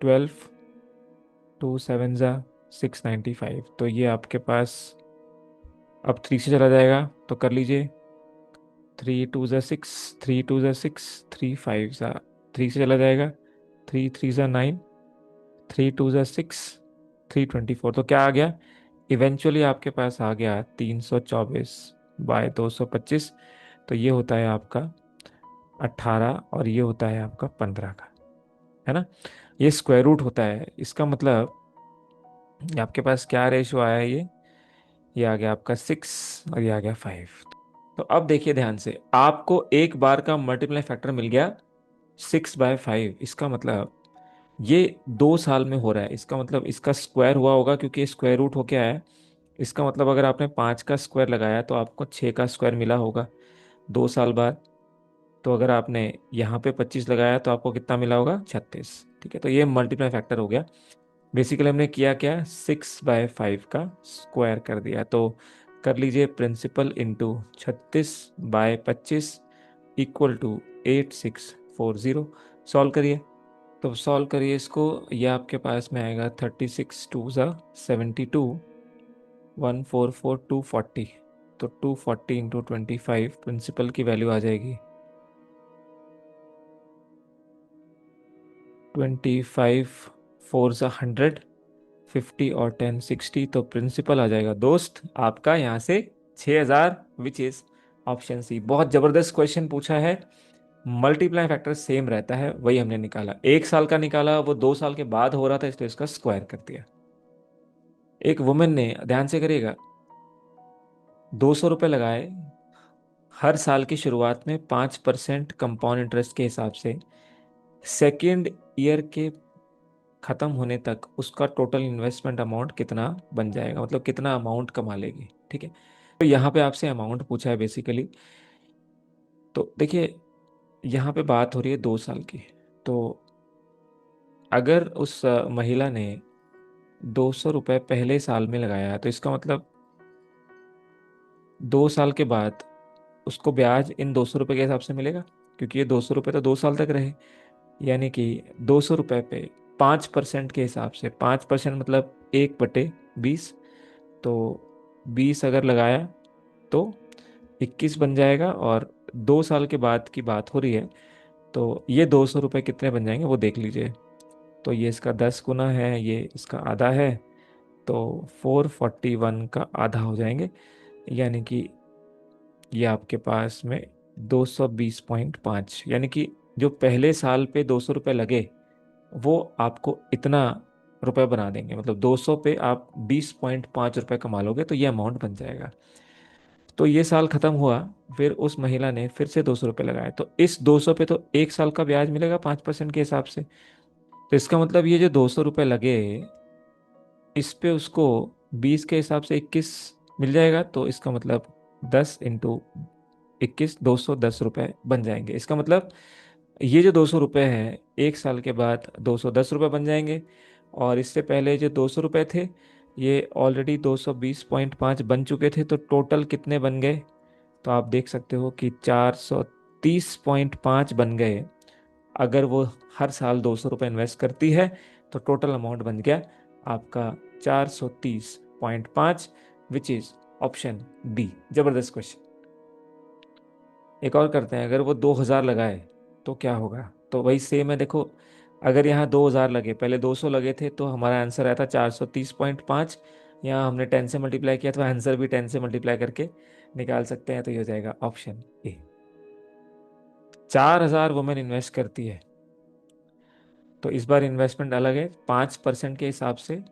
12, 2 7 ज़ा 695। तो ये आपके पास अब 3 से चला जाएगा, तो कर लीजिए। 3 2 ज़ा 6, 3 2 ज़ा 6, 3 5 ज़ा, 3 से चला जाएगा, 3 3 ज़ा 9, 3 2 ज़ा 6, 324। तो क्या आ गया, इवेंचुअली आपके पास आ गया 324/225। तो ये होता है आपका 18 और ये होता है आपका 15 का, है ना। ये स्क्वायर रूट होता है, इसका मतलब आपके पास क्या रेशो आया है, ये आ गया आपका 6 और ये आ गया 5। तो अब देखिए ध्यान से, आपको एक बार का मल्टीप्लाई फैक्टर मिल गया 6/5। इसका मतलब ये 2 साल में हो रहा है, इसका मतलब इसका स्क्वायर हुआ होगा, क्योंकि स्क्वायर रूट हो क्या है। इसका मतलब अगर आपने 5 का स्क्वायर लगाया तो आपको 6 का स्क्वायर मिला होगा 2 साल बाद। तो अगर आपने यहाँ पे 25 लगाया तो आपको कितना मिला होगा, 36। ठीक है, तो ये मल्टीप्लाई फैक्टर हो गया। बेसिकली हमने किया क्या, 6/5 का स्क्वायर कर दिया। तो कर लीजिए, principal into 36/25 equal to 8640। Solve करिए, तो सॉल्व करिए इसको, यह आपके पास में आएगा 36 2 ज़ा 72, 144 240। तो 240 इंटू 25 प्रिंसिपल की वैल्यू आ जाएगी 25 4 ज़ा 100, 50 और 10 60। तो प्रिंसिपल आ जाएगा दोस्त आपका यहाँ से 6000, विच इज ऑप्शन सी। बहुत जबरदस्त क्वेश्चन पूछा है। मल्टीप्लाई फैक्टर सेम रहता है, वही हमने निकाला। 1 साल का निकाला, वो 2 साल के बाद हो रहा था, इसलिए इसका स्क्वायर कर दिया। एक वुमेन ने, ध्यान से करिएगा, 200 रुपये लगाए, हर साल की शुरुआत में 5% कंपाउंड इंटरेस्ट के हिसाब से, सेकेंड ईयर के खत्म होने तक उसका टोटल इन्वेस्टमेंट अमाउंट कितना बन जाएगा, मतलब कितना अमाउंट कमा लेगी। ठीक है, तो यहाँ पे आपसे अमाउंट पूछा है बेसिकली। तो देखिए, यहाँ पे बात हो रही है 2 साल की। तो अगर उस महिला ने 200 रुपये पहले साल में लगाया, तो इसका मतलब 2 साल के बाद उसको ब्याज इन 200 रुपये के हिसाब से मिलेगा, क्योंकि ये 200 रुपये तो 2 साल तक रहे। यानी कि 200 रुपये पे 5% के हिसाब से, 5% मतलब 1/20। तो 20 अगर लगाया तो 21 बन जाएगा, और 2 साल के बाद की बात हो रही है, तो ये 200 रुपये कितने बन जाएंगे वो देख लीजिए। तो ये इसका 10 गुना है, ये इसका आधा है, तो 441 का आधा हो जाएंगे, यानी कि ये आपके पास में 220.5, यानी कि जो पहले साल पे 200 रुपये लगे वो आपको इतना रुपए बना देंगे, मतलब 200 पे आप 20.5 रुपये कमा लोगे, तो ये अमाउंट बन जाएगा। तो ये साल खत्म हुआ, फिर उस महिला ने फिर से 200 रुपये लगाए, तो इस 200 पे तो एक साल का ब्याज मिलेगा 5% के हिसाब से। तो इसका मतलब ये जो 200 रुपये लगे, इस पे उसको 20 के हिसाब से 21 मिल जाएगा, तो इसका मतलब 10 × 21, 210 रुपये बन जाएंगे। इसका मतलब ये जो 200 रुपये है, एक साल के बाद 210 रुपये बन जाएंगे, और इससे पहले जो 200 रुपये थे ये ऑलरेडी 220.5 बन चुके थे, तो टोटल कितने बन गए, तो आप देख सकते हो कि 430.5 बन गए। अगर वो हर साल 200 रुपये इन्वेस्ट करती है तो टोटल अमाउंट बन गया आपका 430.5, विच इज ऑप्शन बी। जबरदस्त क्वेश्चन। एक और करते हैं, अगर वो 2000 लगाए तो क्या होगा, तो वही सेम है। देखो, अगर यहाँ 2000 लगे, पहले 200 लगे थे, तो हमारा आंसर आया था 430.5। यहाँ हमने 10 से मल्टीप्लाई किया, तो आंसर भी 10 से मल्टीप्लाई करके निकाल सकते हैं, तो ये हो जाएगा ऑप्शन ए। 4000 वुमेन इन्वेस्ट करती है, तो इस बार इन्वेस्टमेंट अलग है, 5% के हिसाब से।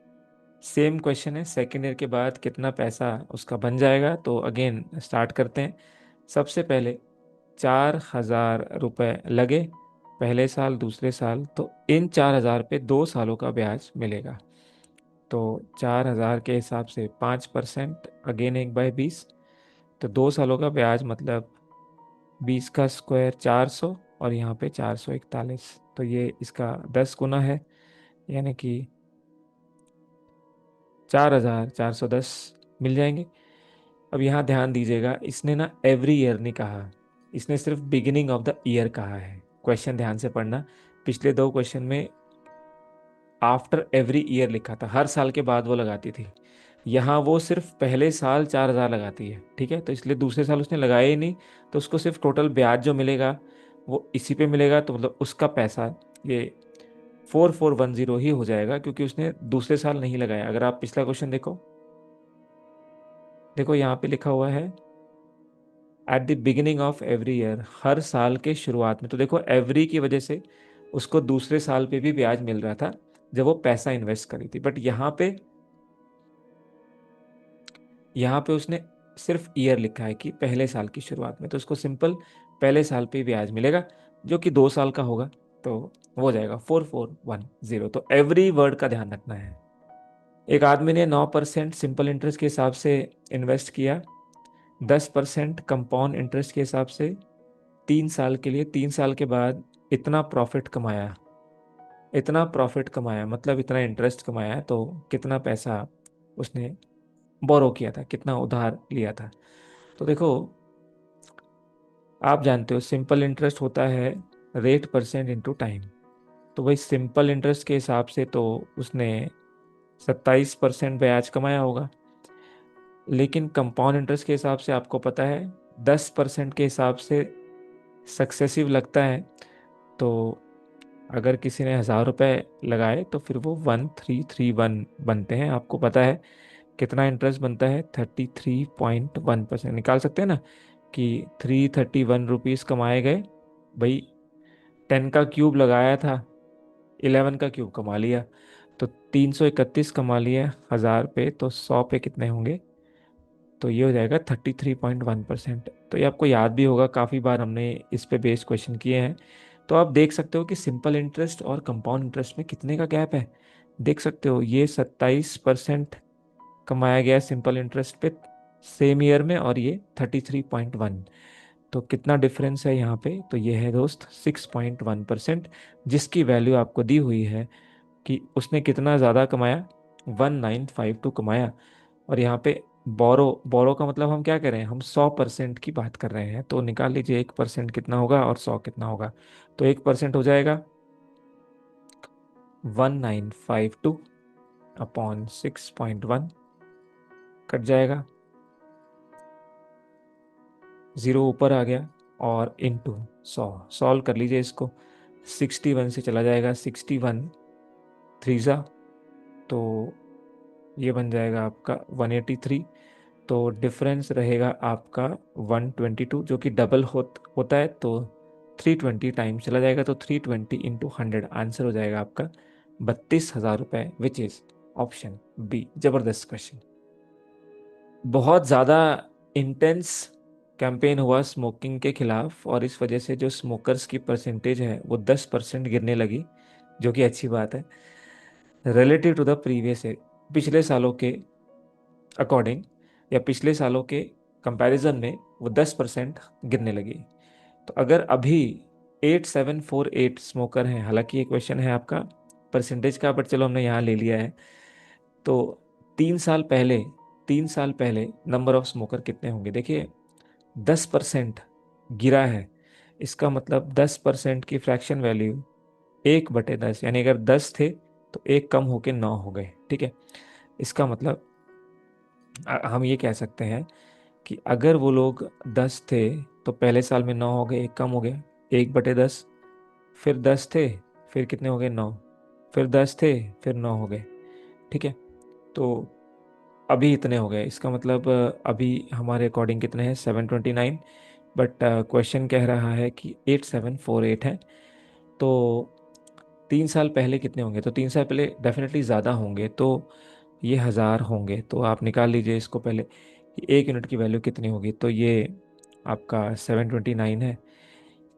सेम क्वेश्चन है, सेकेंड ईयर के बाद कितना पैसा उसका बन जाएगा, तो अगेन स्टार्ट करते हैं। सबसे पहले 4000 रुपये लगे पहले साल दूसरे साल, तो इन 4000 पे 2 सालों का ब्याज मिलेगा। तो 4000 के हिसाब से 5%, अगेन 1/20, तो 2 सालों का ब्याज मतलब 20 का स्क्वायर 400, और यहाँ पे 441, तो ये इसका 10 गुना है, यानी कि 4410 मिल जाएंगे। अब यहाँ ध्यान दीजिएगा, इसने ना एवरी ईयर नहीं कहा, इसने सिर्फ बिगिनिंग ऑफ द ईयर कहा है। क्वेश्चन ध्यान से पढ़ना, पिछले दो क्वेश्चन में आफ्टर एवरी ईयर लिखा था, हर साल के बाद वो लगाती थी। यहाँ वो सिर्फ पहले साल 4000 लगाती है, ठीक है, तो इसलिए दूसरे साल उसने लगाया ही नहीं, तो उसको सिर्फ टोटल ब्याज जो मिलेगा वो इसी पे मिलेगा, तो मतलब उसका पैसा ये 4410 ही हो जाएगा, क्योंकि उसने दूसरे साल नहीं लगाया। अगर आप पिछला क्वेश्चन देखो, देखो यहाँ पे लिखा हुआ है at the beginning of every year, हर साल के शुरुआत में, तो देखो एवरी की वजह से उसको दूसरे साल पे भी ब्याज मिल रहा था जब वो पैसा इन्वेस्ट करी थी, बट यहाँ पे उसने सिर्फ ईयर लिखा है कि पहले साल की शुरुआत में, तो उसको सिंपल पहले साल पे ब्याज मिलेगा, जो कि 2 साल का होगा, तो वो हो जाएगा 4410। तो एवरी वर्ड का ध्यान रखना है। एक आदमी ने 9% सिंपल इंटरेस्ट के हिसाब से इन्वेस्ट किया, 10% कंपाउंड इंटरेस्ट के हिसाब से 3 साल के लिए, 3 साल के बाद इतना प्रॉफिट कमाया, इतना प्रॉफिट कमाया मतलब इतना इंटरेस्ट कमाया, तो कितना पैसा उसने बोरो किया था, कितना उधार लिया था। तो देखो, आप जानते हो सिंपल इंटरेस्ट होता है रेट परसेंट इंटू टाइम, तो वही सिंपल इंटरेस्ट के हिसाब से तो उसने 27% ब्याज कमाया होगा। लेकिन कंपाउंड इंटरेस्ट के हिसाब से आपको पता है 10% के हिसाब से सक्सेसिव लगता है, तो अगर किसी ने 1000 रुपये लगाए तो फिर वो 1331 बनते हैं। आपको पता है कितना इंटरेस्ट बनता है, 33.1%। निकाल सकते हैं ना कि 331 रुपीज़ कमाए गए, भाई 10 का क्यूब लगाया था, 11 का क्यूब कमा लिया, तो 331 कमा लिया 1000 पे, तो 100 पे कितने होंगे, तो ये हो जाएगा 33.1%। तो ये आपको याद भी होगा, काफ़ी बार हमने इस पे बेस्ड क्वेश्चन किए हैं। तो आप देख सकते हो कि सिंपल इंटरेस्ट और कंपाउंड इंटरेस्ट में कितने का गैप है। देख सकते हो ये 27% कमाया गया सिंपल इंटरेस्ट पे सेम ईयर में, और ये 33.1, तो कितना डिफरेंस है यहाँ पे, तो ये है दोस्त 6.1%, जिसकी वैल्यू आपको दी हुई है कि उसने कितना ज़्यादा कमाया, 1952 कमाया। और यहाँ पे बोरो, बोरो का मतलब हम क्या कर रहे हैं, हम 100% की बात कर रहे हैं, तो निकाल लीजिए 1% कितना होगा और 100 कितना होगा। तो 1% हो जाएगा 1952 अपॉन 6.1, कट जाएगा, जीरो ऊपर आ गया, और इंटू 100, सॉल्व कर लीजिए इसको। 61 से चला जाएगा, 61 3 तो ये बन जाएगा आपका 183। तो डिफरेंस रहेगा आपका 122, जो कि डबल होता है, तो 320 टाइम चला जाएगा, तो 320 इंटू 100 आंसर हो जाएगा आपका 32,000 रुपये, विच इज ऑप्शन बी। जबरदस्त क्वेश्चन। बहुत ज़्यादा इंटेंस कैंपेन हुआ स्मोकिंग के खिलाफ, और इस वजह से जो स्मोकर्स की परसेंटेज है वो 10% गिरने लगी, जो कि अच्छी बात है। Relative to the previous year, पिछले सालों के अकॉर्डिंग या पिछले सालों के कंपैरिजन में वो 10% गिरने लगी। तो अगर अभी 8748 स्मोकर हैं, हालांकि ये क्वेश्चन है आपका परसेंटेज का, बट चलो हमने यहाँ ले लिया है। तो 3 साल पहले, 3 साल पहले नंबर ऑफ स्मोकर कितने होंगे? देखिए 10% गिरा है, इसका मतलब 10% की फ्रैक्शन वैल्यू 1/10, यानी अगर 10 थे तो एक कम होके 9 हो गए। ठीक है, इसका मतलब हम ये कह सकते हैं कि अगर वो लोग 10 थे तो पहले साल में 9 हो गए, एक कम हो गया, 1/10। फिर 10 थे, फिर कितने हो गए? 9। फिर 10 थे, फिर 9 हो गए। ठीक है, तो अभी इतने हो गए, इसका मतलब अभी हमारे अकॉर्डिंग कितने हैं? 729। बट क्वेश्चन कह रहा है कि 8748 है। तो 3 साल पहले कितने होंगे? तो 3 साल पहले डेफिनेटली ज़्यादा होंगे, तो ये 1000 होंगे। तो आप निकाल लीजिए इसको पहले कि 1 यूनिट की वैल्यू कितनी होगी। तो ये आपका 729 है,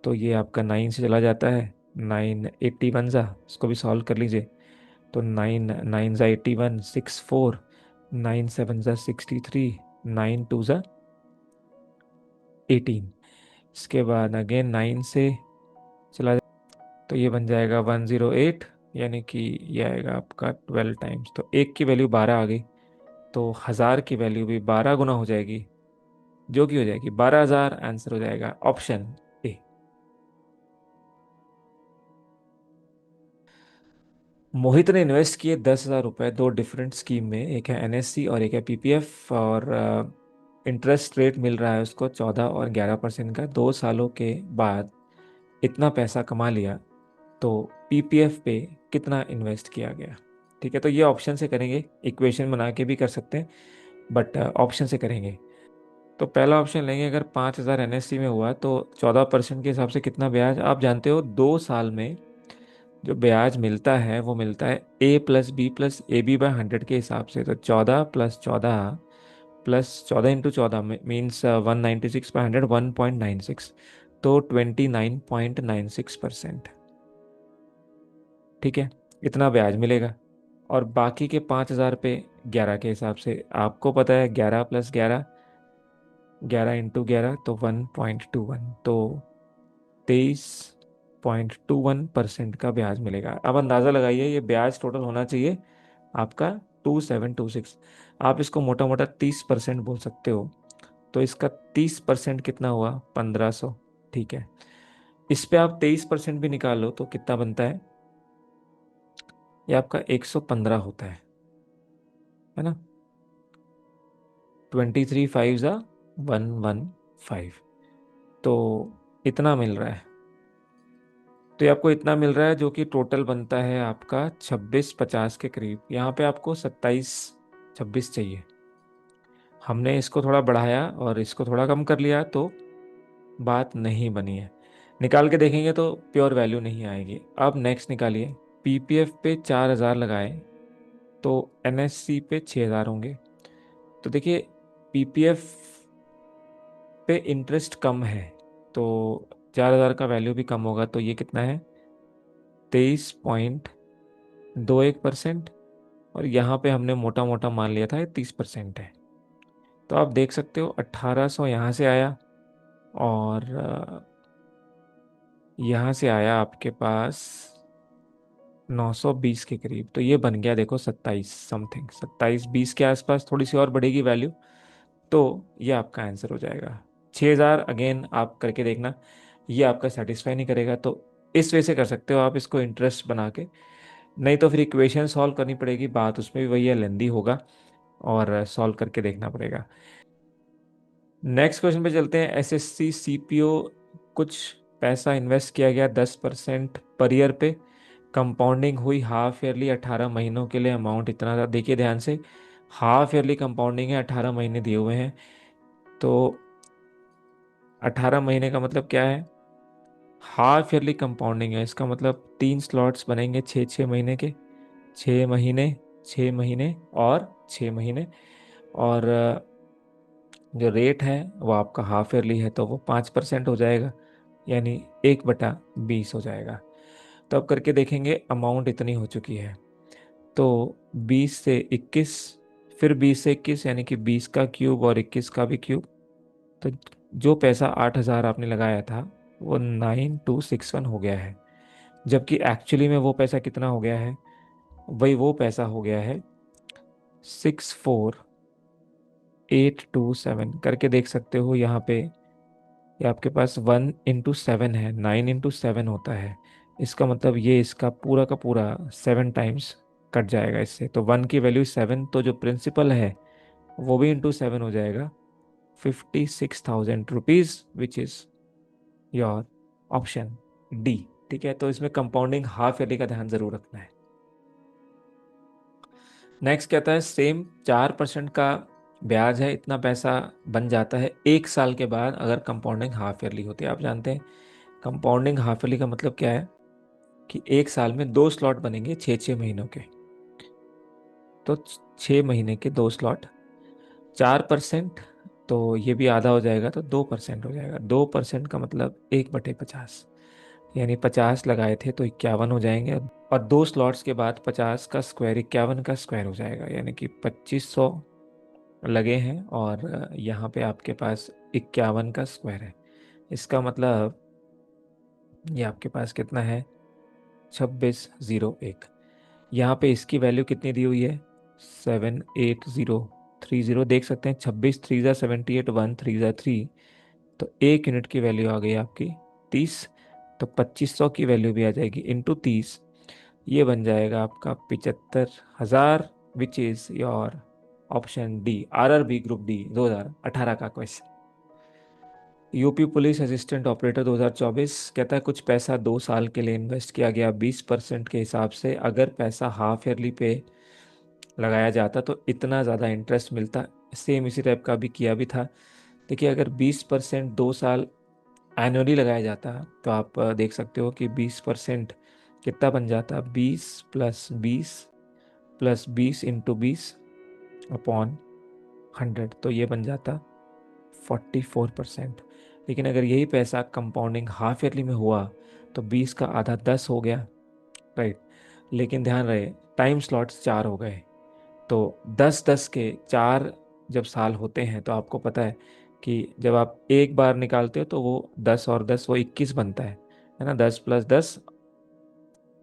तो ये आपका 9 से चला जाता है, 981 ज़ा, इसको भी सॉल्व कर लीजिए। तो 9 9 ज़ा 81, 64, 9 7 ज़ा 63, 9 2 ज़ा 18। इसके बाद अगेन 9 से चला, तो ये बन जाएगा 108, यानी कि ये आएगा आपका 12 टाइम्स, तो एक की वैल्यू 12 आ गई, तो 1000 की वैल्यू भी 12 गुना हो जाएगी, जो कि हो जाएगी 12,000। आंसर हो जाएगा ऑप्शन ए। मोहित ने इन्वेस्ट किए 10,000 रुपये दो डिफरेंट स्कीम में, एक है एनएससी और एक है पीपीएफ, और इंटरेस्ट रेट मिल रहा है उसको 14 और 11% का। 2 सालों के बाद इतना पैसा कमा लिया, तो पीपीएफ पे कितना इन्वेस्ट किया गया? ठीक है, तो ये ऑप्शन से करेंगे, इक्वेशन बना के भी कर सकते हैं, बट ऑप्शन से करेंगे। तो पहला ऑप्शन लेंगे, अगर 5,000 एनएससी में हुआ तो 14% के हिसाब से कितना ब्याज? आप जानते हो 2 साल में जो ब्याज मिलता है वो मिलता है A+B+AB/100 के हिसाब से। तो 14+14 + 14 × 14 मीन्स 196/100, 1.96, तो 29.96%। ठीक है, इतना ब्याज मिलेगा। और बाकी के 5,000 पे 11 के हिसाब से, आपको पता है 11 + 11, 11 × 11, तो 1.21, तो 23.21% का ब्याज मिलेगा। अब अंदाज़ा लगाइए, ये ब्याज टोटल होना चाहिए आपका 2726। आप इसको मोटा मोटा 30% बोल सकते हो, तो इसका 30% कितना हुआ? 1500। ठीक है, इस पे आप 23% भी निकाल लो तो कितना बनता है? ये आपका 115 होता है ना? 23 5 ज़ा 115, तो इतना मिल रहा है। तो ये आपको इतना मिल रहा है, जो कि टोटल बनता है आपका 2650 के करीब। यहाँ पे आपको 2726 चाहिए, हमने इसको थोड़ा बढ़ाया और इसको थोड़ा कम कर लिया, तो बात नहीं बनी है। निकाल के देखेंगे तो प्योर वैल्यू नहीं आएगी। अब नेक्स्ट निकालिए, पीपीएफ पे 4,000 लगाए तो एनएससी पे 6,000 होंगे। तो देखिए पीपीएफ पे इंटरेस्ट कम है, तो 4,000 का वैल्यू भी कम होगा, तो ये कितना है? 23.21%। और यहाँ पे हमने मोटा मोटा मान लिया था ये 30% है। तो आप देख सकते हो 1,800 यहाँ से आया, और यहाँ से आया आपके पास 920 के करीब, तो ये बन गया देखो 27 समथिंग, 27-20 के आसपास, थोड़ी सी और बढ़ेगी वैल्यू, तो ये आपका आंसर हो जाएगा 6,000। अगेन आप करके देखना, ये आपका सेटिस्फाई नहीं करेगा, तो इस वे से कर सकते हो आप इसको इंटरेस्ट बना के, नहीं तो फिर इक्वेशन सॉल्व करनी पड़ेगी, बात उसमें भी वही है, लेंदी होगा और सॉल्व करके देखना पड़ेगा। नेक्स्ट क्वेश्चन पे चलते हैं। एसएससी सीपीओ कुछ पैसा इन्वेस्ट किया गया 10% पर ईयर पे, कंपाउंडिंग हुई हाफ ईयरली 18 महीनों के लिए, अमाउंट इतना था। देखिए ध्यान से, हाफ ईयरली कंपाउंडिंग है, 18 महीने दिए हुए हैं, तो 18 महीने का मतलब क्या है, हाफ ईयरली कंपाउंडिंग है, इसका मतलब 3 स्लॉट्स बनेंगे 6 6 महीने के, 6 महीने, 6 महीने और 6 महीने। और जो रेट है वो आपका हाफ ईयरली है तो वो 5% हो जाएगा, यानी 1/20 हो जाएगा। तो अब करके देखेंगे, अमाउंट इतनी हो चुकी है, तो 20 से 21, फिर 20 से 21, यानी कि 20 का क्यूब और 21 का भी क्यूब। तो जो पैसा 8,000 आपने लगाया था वो 9261 हो गया है, जबकि एक्चुअली में वो पैसा कितना हो गया है, वही वो पैसा हो गया है 64827। करके देख सकते हो यहाँ पे, ये आपके पास 1 into 7 है, 9 into 7 होता है, इसका मतलब ये इसका पूरा का पूरा 7 टाइम्स कट जाएगा इससे। तो 1 की वैल्यू 7, तो जो प्रिंसिपल है वो भी इंटू 7 हो जाएगा, 56,000 rupees, which is your option D. ठीक है, तो इसमें कंपाउंडिंग हाफ ईयरली का ध्यान जरूर रखना है। नेक्स्ट कहता है, सेम 4% का ब्याज है, इतना पैसा बन जाता है 1 साल के बाद अगर कंपाउंडिंग हाफ ईयरली होती है। आप जानते हैं कंपाउंडिंग हाफ ईयरली का मतलब क्या है, कि 1 साल में 2 स्लॉट बनेंगे 6 6 महीनों के, तो 6 महीने के 2 स्लॉट, 4%, तो ये भी आधा हो जाएगा, तो 2% हो जाएगा। 2% का मतलब 1/50, यानी 50 लगाए थे तो 51 हो जाएंगे, और 2 स्लॉट्स के बाद 50 का स्क्वायर 51 का स्क्वायर हो जाएगा, यानी कि 2500 लगे हैं, और यहाँ पे आपके पास 51 का स्क्वायर है। इसका मतलब ये आपके पास कितना है, 2601। यहाँ पे इसकी वैल्यू कितनी दी हुई है, 78030। देख सकते हैं, 26 3 ज़ा 78, 1 3 ज़ा 3, तो 1 यूनिट की वैल्यू आ गई आपकी 30, तो 2500 की वैल्यू भी आ जाएगी इंटू 30, ये बन जाएगा आपका 75,000, which is your option D, RRB group D 2018 का question. UP police assistant operator 2024 कहता है, कुछ पैसा 2 साल के लिए इन्वेस्ट किया गया 20% के हिसाब से, अगर पैसा हाफ ईयरली पे लगाया जाता तो इतना ज़्यादा इंटरेस्ट मिलता। सेम इसी टाइप का भी किया भी था। देखिए, अगर 20% 2 साल एनुअली लगाया जाता तो आप देख सकते हो कि 20% कितना बन जाता, 20 + 20 + 20/100, तो ये बन जाता 44%। लेकिन अगर यही पैसा कंपाउंडिंग हाफ ईयरली में हुआ तो 20 का आधा 10 हो गया, राइट। लेकिन ध्यान रहे, टाइम स्लॉट्स 4 हो गए, तो 10 10 के 4 जब साल होते हैं तो आपको पता है कि जब आप एक बार निकालते हो तो वो 10 और 10 वो 21 बनता है ना, 10 + 10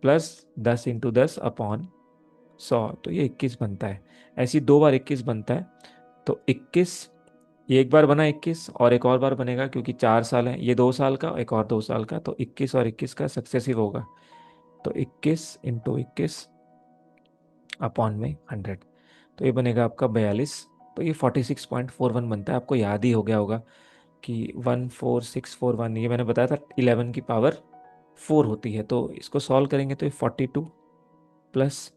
+ 10 × 10/100, तो ये 21 बनता है। ऐसी 2 बार 21 बनता है, तो 21, ये एक बार बना 21 और एक और बार बनेगा, क्योंकि 4 साल है, ये 2 साल का एक और 2 साल का, तो 21 और 21 का सक्सेसिव होगा, तो 21 × 21/100, तो ये बनेगा आपका 42, तो ये 46.41 बनता है। आपको याद ही हो गया होगा कि 14641, ये मैंने बताया था 11 की पावर 4 होती है, तो इसको सॉल्व करेंगे तो ये 42 +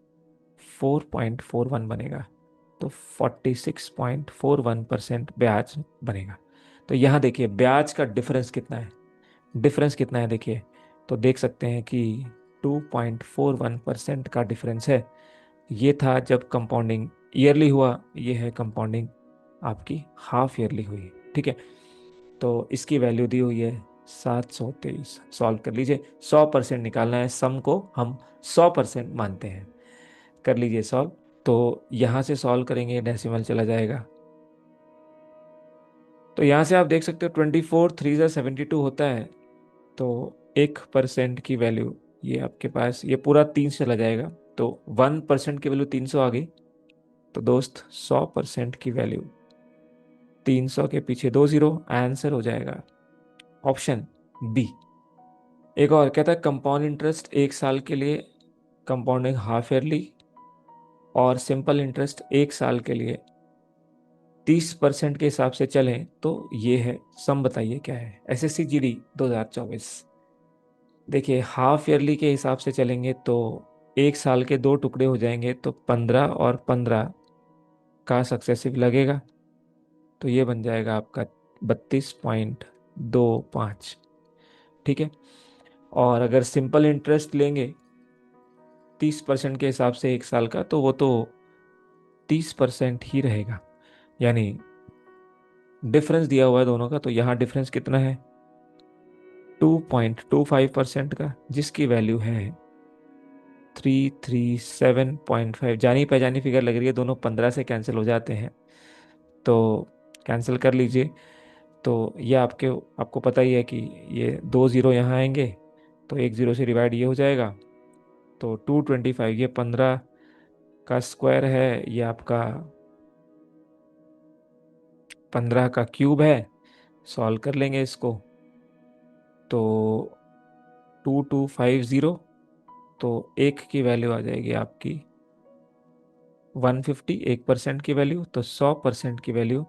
4.41 बनेगा, तो 46.41% ब्याज बनेगा। तो यहाँ देखिए ब्याज का डिफरेंस कितना है, डिफरेंस कितना है देखिए, तो देख सकते हैं कि 2.41% का डिफरेंस है। ये था जब कंपाउंडिंग ईयरली हुआ, ये है कंपाउंडिंग आपकी हाफ ईयरली हुई। ठीक है, तो इसकी वैल्यू दी हुई है 723। सॉल्व कर लीजिए, 100% निकालना है, सम को हम 100% मानते हैं। कर लीजिए सॉल्व, तो यहाँ से सॉल्व करेंगे डेसिमल चला जाएगा, तो यहाँ से आप देख सकते हो 24 3 ज़ा 72 होता है, तो 1% की वैल्यू, ये आपके पास ये पूरा 3 से चला जाएगा, तो 1% की वैल्यू 300 आ गई, तो दोस्त 100% की वैल्यू 300 के पीछे 2 0, आंसर हो जाएगा ऑप्शन बी। एक और कहता है, कंपाउंड इंटरेस्ट 1 साल के लिए, कंपाउंडिंग हाफ ईयरली, और सिंपल इंटरेस्ट 1 साल के लिए 30% के हिसाब से चलें तो ये है। सम बताइए क्या है। SSC GD 2024। देखिए हाफ ईयरली के हिसाब से चलेंगे तो एक साल के दो टुकड़े हो जाएंगे, तो 15 और 15 का सक्सेसिव लगेगा, तो ये बन जाएगा आपका 32.25। ठीक है। और अगर सिंपल इंटरेस्ट लेंगे 30% के हिसाब से एक साल का, तो वो तो 30% ही रहेगा। यानी डिफरेंस दिया हुआ है दोनों का, तो यहाँ डिफरेंस कितना है 2.25% का, जिसकी वैल्यू है 337.5। जानी पहचानी फिगर लग रही है, दोनों 15 से कैंसिल हो जाते हैं, तो कैंसिल कर लीजिए। तो ये आपको पता ही है कि ये दो जीरो यहाँ आएंगे, तो एक जीरो से डिवाइड ये हो जाएगा, तो 225। ये 15 का स्क्वायर है, ये आपका 15 का क्यूब है। सॉल्व कर लेंगे इसको, तो 2250। तो एक की वैल्यू आ जाएगी आपकी 150, 1% की वैल्यू, तो 100% की वैल्यू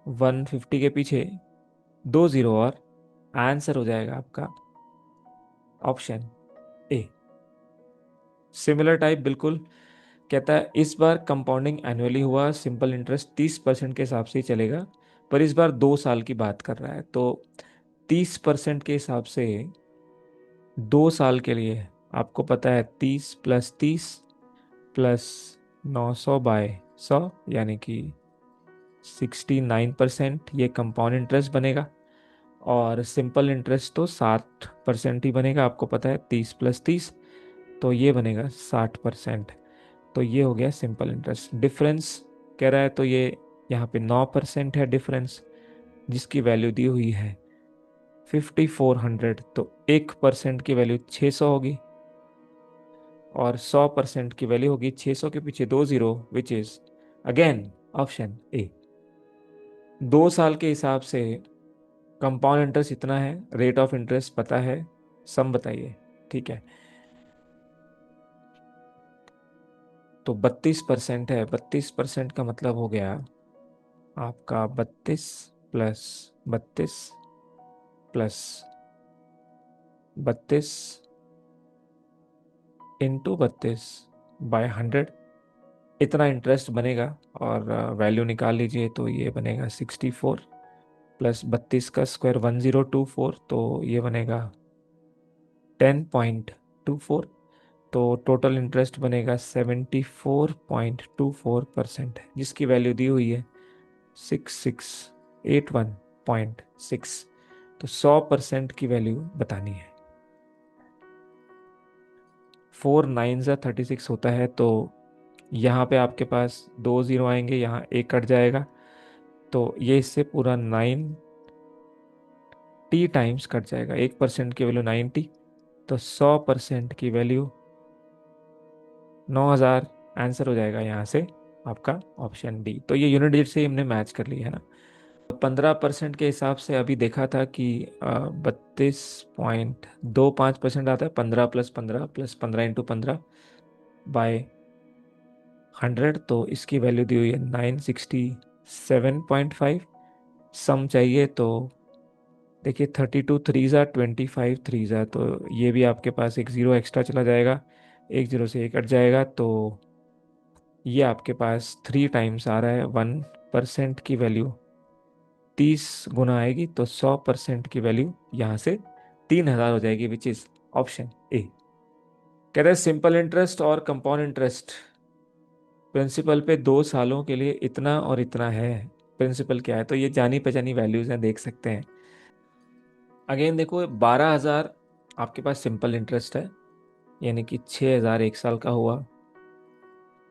150 के पीछे दो जीरो और आंसर हो जाएगा आपका ऑप्शन ए। सिमिलर टाइप बिल्कुल। कहता है इस बार कंपाउंडिंग एनुअली हुआ, सिंपल इंटरेस्ट 30% के हिसाब से ही चलेगा, पर इस बार 2 साल की बात कर रहा है, तो 30% के हिसाब से 2 साल के लिए आपको पता है 30 + 30 + 900/100, यानी कि 69% ये कंपाउंड इंटरेस्ट बनेगा। और सिंपल इंटरेस्ट तो 60% ही बनेगा, आपको पता है 30 + 30, तो ये बनेगा 60%। तो ये हो गया सिंपल इंटरेस्ट। डिफरेंस कह रहा है, तो ये यहाँ पे 9% है डिफरेंस, जिसकी वैल्यू दी हुई है 5400, तो 1% की वैल्यू 600 होगी, और 100% की वैल्यू होगी 600 के पीछे दो zero, which is again option A. 2 साल के हिसाब से कंपाउंड इंटरेस्ट इतना है, रेट ऑफ इंटरेस्ट पता है, सम बताइए। ठीक है, तो 32% है। 32% का मतलब हो गया आपका 32 + 32 + 32 × 100, इतना इंटरेस्ट बनेगा। और वैल्यू निकाल लीजिए, तो ये बनेगा 64 + 32 का स्क्वायर 1024, तो ये बनेगा 10.24। तो टोटल इंटरेस्ट बनेगा 74.24%, जिसकी वैल्यू दी हुई है 6681.6। तो 100% की वैल्यू बतानी है। 4 9 × 36 होता है, तो यहाँ पे आपके पास दो जीरो आएंगे, यहाँ एक कट जाएगा, तो ये इससे पूरा 90 टाइम्स कट जाएगा। 1% की वैल्यू 90, तो 100% की वैल्यू 9000 आंसर हो जाएगा यहाँ से आपका ऑप्शन डी। तो ये यूनिट डिजिट से हमने मैच कर लिया है ना। 15% के हिसाब से अभी देखा था कि 32.25% आता है। 15 + 15 + 15 × 100, तो इसकी वैल्यू दी हुई है 967.5। सम चाहिए, तो देखिए 32 3 ज़ा 25 3 ज़ा, तो ये भी आपके पास एक ज़ीरो एक्स्ट्रा चला जाएगा, एक ज़ीरो से एक कट जाएगा, तो ये आपके पास 3 टाइम्स आ रहा है। 1% की वैल्यू 30 गुना आएगी, तो 100% की वैल्यू यहाँ से 3000 हो जाएगी, विच इज ऑप्शन ए। कह रहे हैं सिंपल इंटरेस्ट और कंपाउंड इंटरेस्ट प्रिंसिपल पे 2 सालों के लिए इतना और इतना है। प्रिंसिपल क्या है, तो ये जानी पहचानी वैल्यूज हैं, देख सकते हैं। अगेन देखो 12,000 आपके पास सिंपल इंटरेस्ट है, यानी कि 6,000 एक साल का हुआ,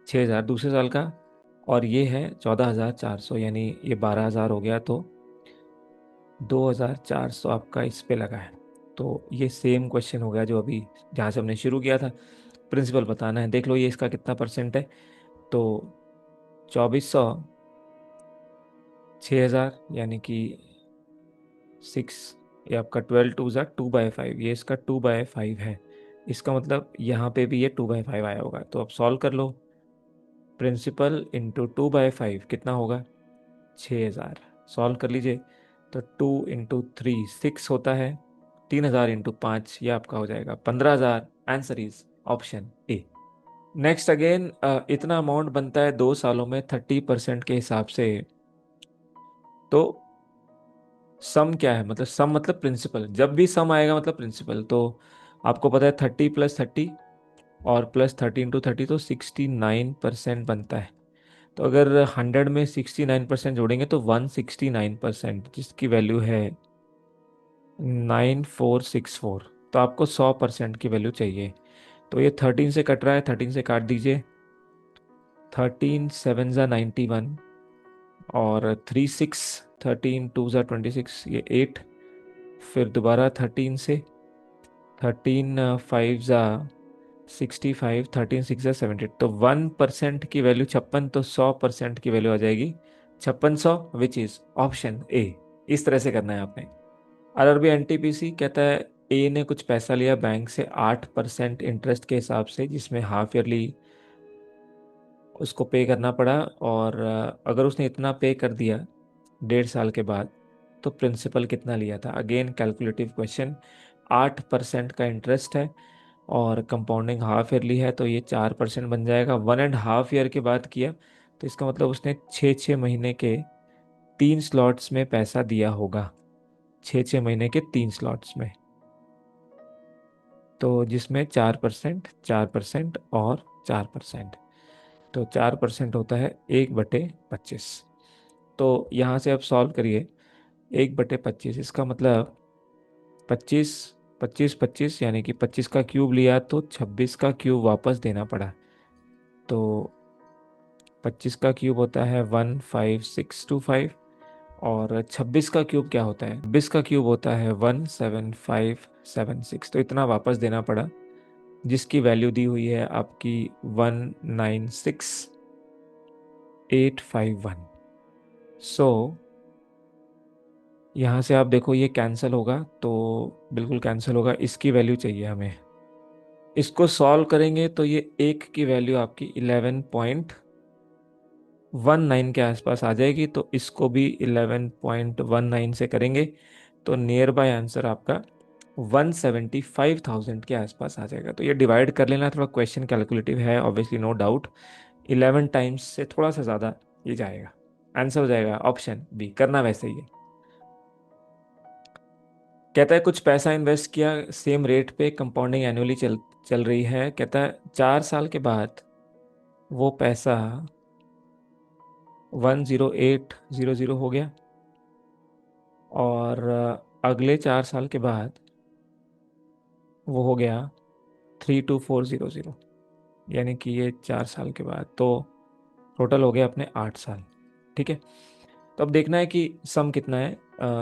6,000 दूसरे साल का, और ये है 14,400, यानी ये 12,000 हो गया, तो 2,400 आपका इस पे लगा है। तो ये सेम क्वेश्चन हो गया जो अभी जहाँ से हमने शुरू किया था। प्रिंसिपल बताना है, देख लो ये इसका कितना परसेंट है, तो 2400 6,000, यानी कि 6, ये आपका 12 2 = 2/5, ये इसका 2/5 है। इसका मतलब यहाँ पे भी ये 2/5 आया होगा, तो अब सॉल्व कर लो। प्रिंसिपल इंटू 2/5 कितना होगा 6000। सॉल्व कर लीजिए। तो 2 × 3 6 होता है, 3000 × 5 ये आपका हो जाएगा 15,000। Answer is option A. Next again, इतना अमाउंट बनता है 2 सालों में 30% के हिसाब से। तो सम क्या है, मतलब सम मतलब प्रिंसिपल, जब भी सम आएगा मतलब प्रिंसिपल। तो आपको पता है 30 + 30 और +13 × 30 तो 69% बनता है। तो अगर 100 में 69% जोड़ेंगे तो 169%, जिसकी वैल्यू है 9464। तो आपको 100% की वैल्यू चाहिए। तो ये 13 से कट रहा है, 13 से काट दीजिए। 13 7 × 91 और 36, 13 2 × 26 ये 8। फिर दोबारा 13 से, 13 5 × 65, 13 6 × 78। तो 1% की वैल्यू 56, तो 100% की वैल्यू आ जाएगी 5600, विच इज ऑप्शन ए। इस तरह से करना है आपने। आरआरबी एनटीपीसी कहता है ए ने कुछ पैसा लिया बैंक से 8% इंटरेस्ट के हिसाब से, जिसमें हाफ ईयरली उसको पे करना पड़ा। और अगर उसने इतना पे कर दिया 1.5 साल के बाद, तो प्रिंसिपल कितना लिया था। Again calculative question. 8% का इंटरेस्ट है और कंपाउंडिंग हाफ ईयरली है, तो ये 4% बन जाएगा। 1.5 ईयर के बाद किया, तो इसका मतलब उसने 6 6 महीने के 3 स्लॉट्स में पैसा दिया होगा। 6 6 महीने के 3 स्लॉट्स में, तो जिसमें 4%, 4% और 4%। तो 4% होता है 1/25। तो यहाँ से आप सॉल्व करिए। 1/25 इसका मतलब 25, 25, 25, यानी कि 25 का क्यूब लिया तो 26 का क्यूब वापस देना पड़ा। तो 25 का क्यूब होता है 15625। और 26 का क्यूब क्या होता है, 26 का क्यूब होता है 17576। तो इतना वापस देना पड़ा, जिसकी वैल्यू दी हुई है आपकी 196,851। सो यहाँ से आप देखो ये कैंसिल होगा, तो बिल्कुल कैंसिल होगा। इसकी वैल्यू चाहिए हमें। इसको सॉल्व करेंगे तो ये एक की वैल्यू आपकी 11.19 के आसपास आ जाएगी। तो इसको भी 11.19 से करेंगे तो नियर बाय आंसर आपका 175,000 के आसपास आ जाएगा। तो ये डिवाइड कर लेना, थोड़ा क्वेश्चन कैलकुलेटिव है ऑब्वियसली, नो डाउट। 11 टाइम्स से थोड़ा सा ज़्यादा ये जाएगा। आंसर हो जाएगा ऑप्शन बी। करना वैसे ही है। कहता है कुछ पैसा इन्वेस्ट किया सेम रेट पे, कंपाउंडिंग एनुअली चल चल रही है। कहता है 4 साल के बाद वो पैसा 10800 हो गया, और अगले 4 साल के बाद वो हो गया 32400। यानी कि ये 4 साल के बाद, तो टोटल हो गया अपने 8 साल। ठीक है। तो अब देखना है कि सम कितना है।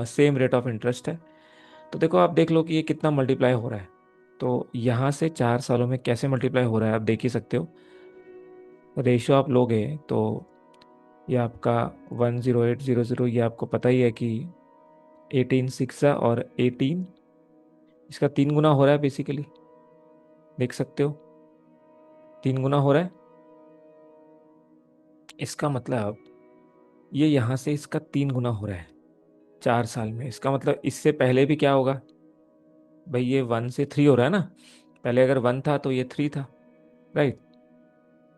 सेम रेट ऑफ इंटरेस्ट है। तो देखो आप देख लो कि ये कितना मल्टीप्लाई हो रहा है। तो यहाँ से 4 सालों में कैसे मल्टीप्लाई हो रहा है आप देख ही सकते हो। रेशो आप लोगे तो ये आपका 10800, ये आपको पता ही है कि 18 6 और 18, इसका 3 गुना हो रहा है बेसिकली। देख सकते हो 3 गुना हो रहा है। इसका मतलब ये यहाँ से इसका 3 गुना हो रहा है 4 साल में। इसका मतलब इससे पहले भी क्या होगा भाई, ये 1 से 3 हो रहा है ना। पहले अगर 1 था तो ये 3 था, राइट।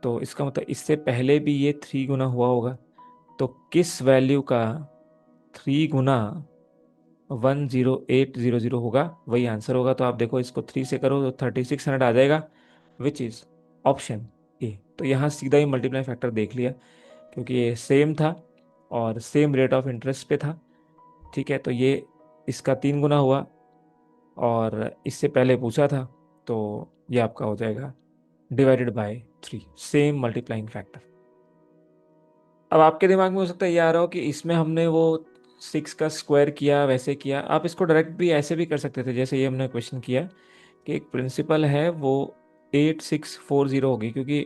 तो इसका मतलब इससे पहले भी ये 3 गुना हुआ होगा। तो किस वैल्यू का 3 गुना 10800 होगा, वही आंसर होगा। तो आप देखो इसको 3 से करो तो 3600 आ जाएगा, विच इज ऑप्शन ए। तो यहाँ सीधा ही मल्टीप्लाई फैक्टर देख लिया, क्योंकि ये सेम था और सेम रेट ऑफ इंटरेस्ट पे था। ठीक है। तो ये इसका 3 गुना हुआ और इससे पहले पूछा था, तो ये आपका हो जाएगा /3, सेम मल्टीप्लाइंग फैक्टर। अब आपके दिमाग में हो सकता है ये आ रहा हो कि इसमें हमने वो 6 का स्क्वायर किया, वैसे किया। आप इसको डायरेक्ट भी ऐसे भी कर सकते थे, जैसे ये हमने क्वेश्चन किया कि एक प्रिंसिपल है वो 8640 होगी, क्योंकि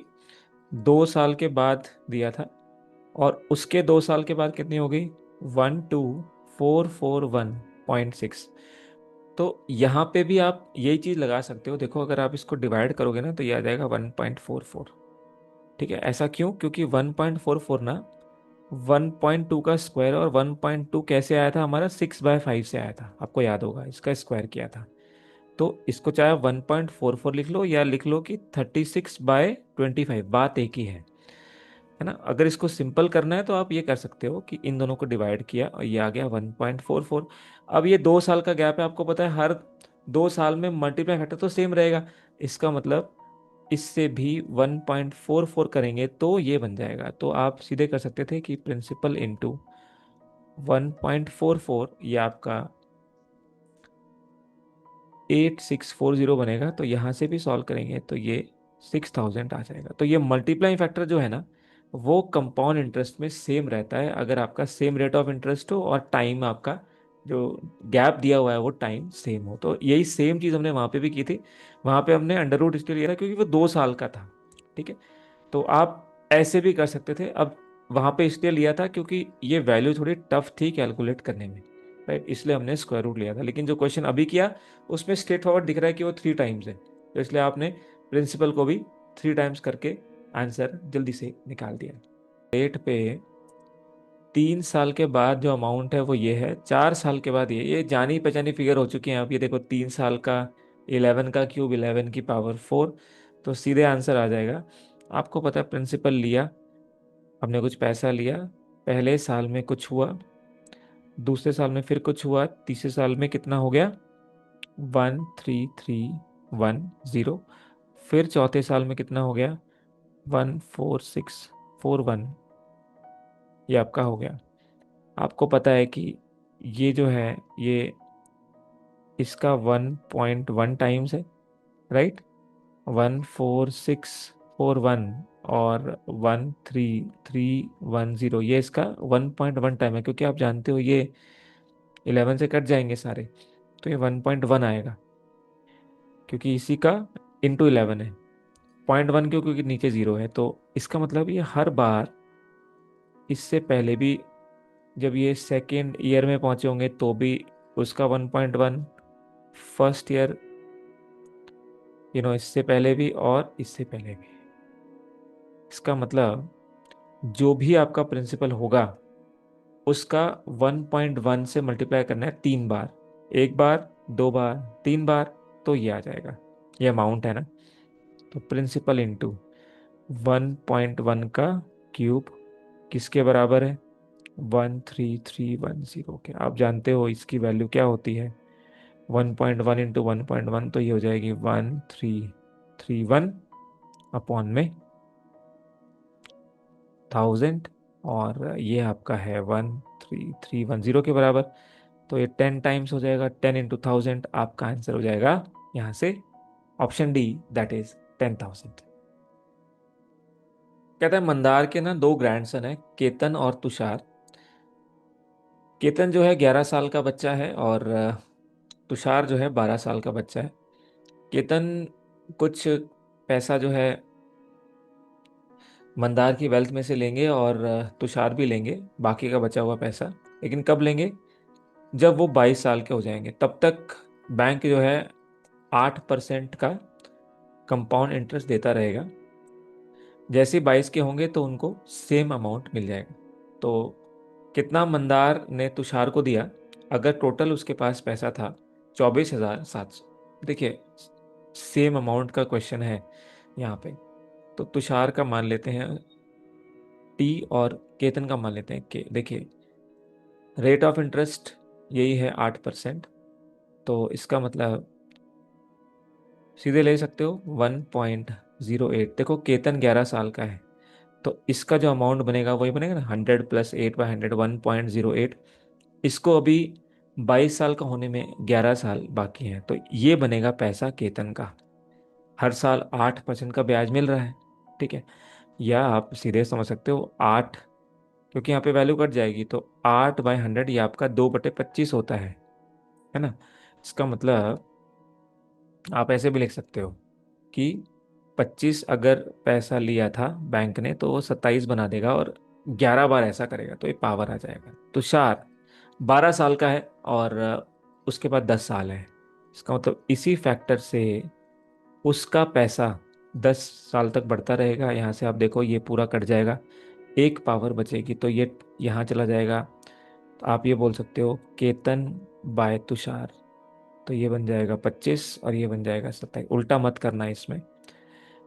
2 साल के बाद दिया था। और उसके 2 साल के बाद कितनी हो गई, 12441.6। तो यहाँ पे भी आप यही चीज़ लगा सकते हो। देखो अगर आप इसको डिवाइड करोगे ना तो ये आ जाएगा 1.44। ठीक है। ऐसा क्यों, क्योंकि 1.44 ना 1.2 का स्क्वायर, और 1.2 कैसे आया था हमारा, 6/5 से आया था, आपको याद होगा, इसका स्क्वायर किया था। तो इसको चाहे 1.44 लिख लो या लिख लो कि 36/25, बात एक ही है ना। अगर इसको सिंपल करना है तो आप ये कर सकते हो कि इन दोनों को डिवाइड किया और ये आ गया 1.44। अब ये 2 साल का गैप है, आपको पता है हर 2 साल में मल्टीप्लाई फैक्टर तो सेम रहेगा। इसका मतलब इससे भी 1.44 करेंगे तो ये बन जाएगा। तो आप सीधे कर सकते थे कि प्रिंसिपल इंटू 1.44, ये आपका 8640 बनेगा। तो यहाँ से भी सॉल्व करेंगे तो ये 6000 आ जाएगा। तो ये मल्टीप्लाइंग फैक्टर जो है ना, वो कंपाउंड इंटरेस्ट में सेम रहता है अगर आपका सेम रेट ऑफ इंटरेस्ट हो और टाइम आपका जो गैप दिया हुआ है वो टाइम सेम हो। तो यही सेम चीज़ हमने वहाँ पे भी की थी। वहाँ पे हमने अंडर रूट इसलिए लिया था क्योंकि वो 2 साल का था। ठीक है, तो आप ऐसे भी कर सकते थे। अब वहाँ पे इसलिए लिया था क्योंकि ये वैल्यू थोड़ी टफ थी कैलकुलेट करने में, राइट, इसलिए हमने स्क्वायर रूट लिया था। लेकिन जो क्वेश्चन अभी किया उसमें स्ट्रेट फॉरवर्ड दिख रहा है कि वो 3 टाइम्स है, तो इसलिए आपने प्रिंसिपल को भी 3 टाइम्स करके आंसर जल्दी से निकाल दिया। रेट पे 3 साल के बाद जो अमाउंट है वो ये है, 4 साल के बाद ये जानी पहचानी फिगर हो चुकी है। आप ये देखो 3 साल का 11 का क्यूब 11 की पावर 4, तो सीधे आंसर आ जाएगा। आपको पता है प्रिंसिपल लिया, हमने कुछ पैसा लिया, पहले साल में कुछ हुआ, दूसरे साल में फिर कुछ हुआ, तीसरे साल में कितना हो गया, 13310। फिर चौथे साल में कितना हो गया, 14641। ये आपका हो गया। आपको पता है कि ये जो है ये इसका 1.1 टाइम्स है, राइट। 14641 और 13310, ये इसका 1.1 टाइम है, क्योंकि आप जानते हो ये 11 से कट जाएंगे सारे, तो ये 1.1 आएगा क्योंकि इसी का इंटू 11 है। 0.1 क्यों, क्योंकि नीचे जीरो है। तो इसका मतलब ये हर बार, इससे पहले भी जब ये सेकेंड ईयर में पहुंचे होंगे तो भी उसका 1.1, फर्स्ट ईयर इससे पहले भी और इससे पहले भी। इसका मतलब जो भी आपका प्रिंसिपल होगा उसका 1.1 से मल्टीप्लाई करना है 3 बार, एक बार, 2 बार, 3 बार, तो ये आ जाएगा। ये अमाउंट है ना। तो प्रिंसिपल इंटू 1.1 का क्यूब किसके बराबर है, 13310 के। आप जानते हो इसकी वैल्यू क्या होती है, 1.1 इंटू 1.1, तो ये हो जाएगी 1331 अपॉन में 1000, और ये आपका है 13310 के बराबर। तो ये 10 टाइम्स हो जाएगा, 10 इंटू 1000, आपका आंसर हो जाएगा यहाँ से ऑप्शन डी, दैट इज 10,000। कहता है मंदार के ना 2 ग्रैंडसन है, केतन और तुषार। केतन जो है 11 साल का बच्चा है और तुषार जो है 12 साल का बच्चा है। केतन कुछ पैसा जो है मंदार की वेल्थ में से लेंगे और तुषार भी लेंगे बाकी का बचा हुआ पैसा। लेकिन कब लेंगे, जब वो 22 साल के हो जाएंगे। तब तक बैंक जो है 8% का कंपाउंड इंटरेस्ट देता रहेगा। जैसे 22 के होंगे तो उनको सेम अमाउंट मिल जाएगा। तो कितना मंदार ने तुषार को दिया, अगर टोटल उसके पास पैसा था 24,700। देखिए सेम अमाउंट का क्वेश्चन है यहाँ पे। तो तुषार का मान लेते हैं टी और केतन का मान लेते हैं के। देखिए रेट ऑफ इंटरेस्ट यही है 8%, तो इसका मतलब सीधे ले सकते हो 1.08। देखो केतन 11 साल का है, तो इसका जो अमाउंट बनेगा वही बनेगा ना, 100 + 8/100, 1.08। इसको अभी 22 साल का होने में 11 साल बाकी है, तो ये बनेगा पैसा केतन का। हर साल 8% का ब्याज मिल रहा है, ठीक है। या आप सीधे समझ सकते हो 8, क्योंकि यहाँ पे वैल्यू कट जाएगी, तो 8/100 ये आपका 2/25 होता है ना। इसका मतलब आप ऐसे भी लिख सकते हो कि 25 अगर पैसा लिया था बैंक ने तो वो 27 बना देगा और 11 बार ऐसा करेगा, तो ये पावर आ जाएगा। तुषार 12 साल का है और उसके बाद 10 साल है। इसका मतलब इसी फैक्टर से उसका पैसा 10 साल तक बढ़ता रहेगा। यहाँ से आप देखो ये पूरा कट जाएगा, एक पावर बचेगी, तो ये यहाँ चला जाएगा। तो आप ये बोल सकते हो केतन बाय तुषार, तो ये बन जाएगा 25 और ये बन जाएगा 27। उल्टा मत करना इसमें।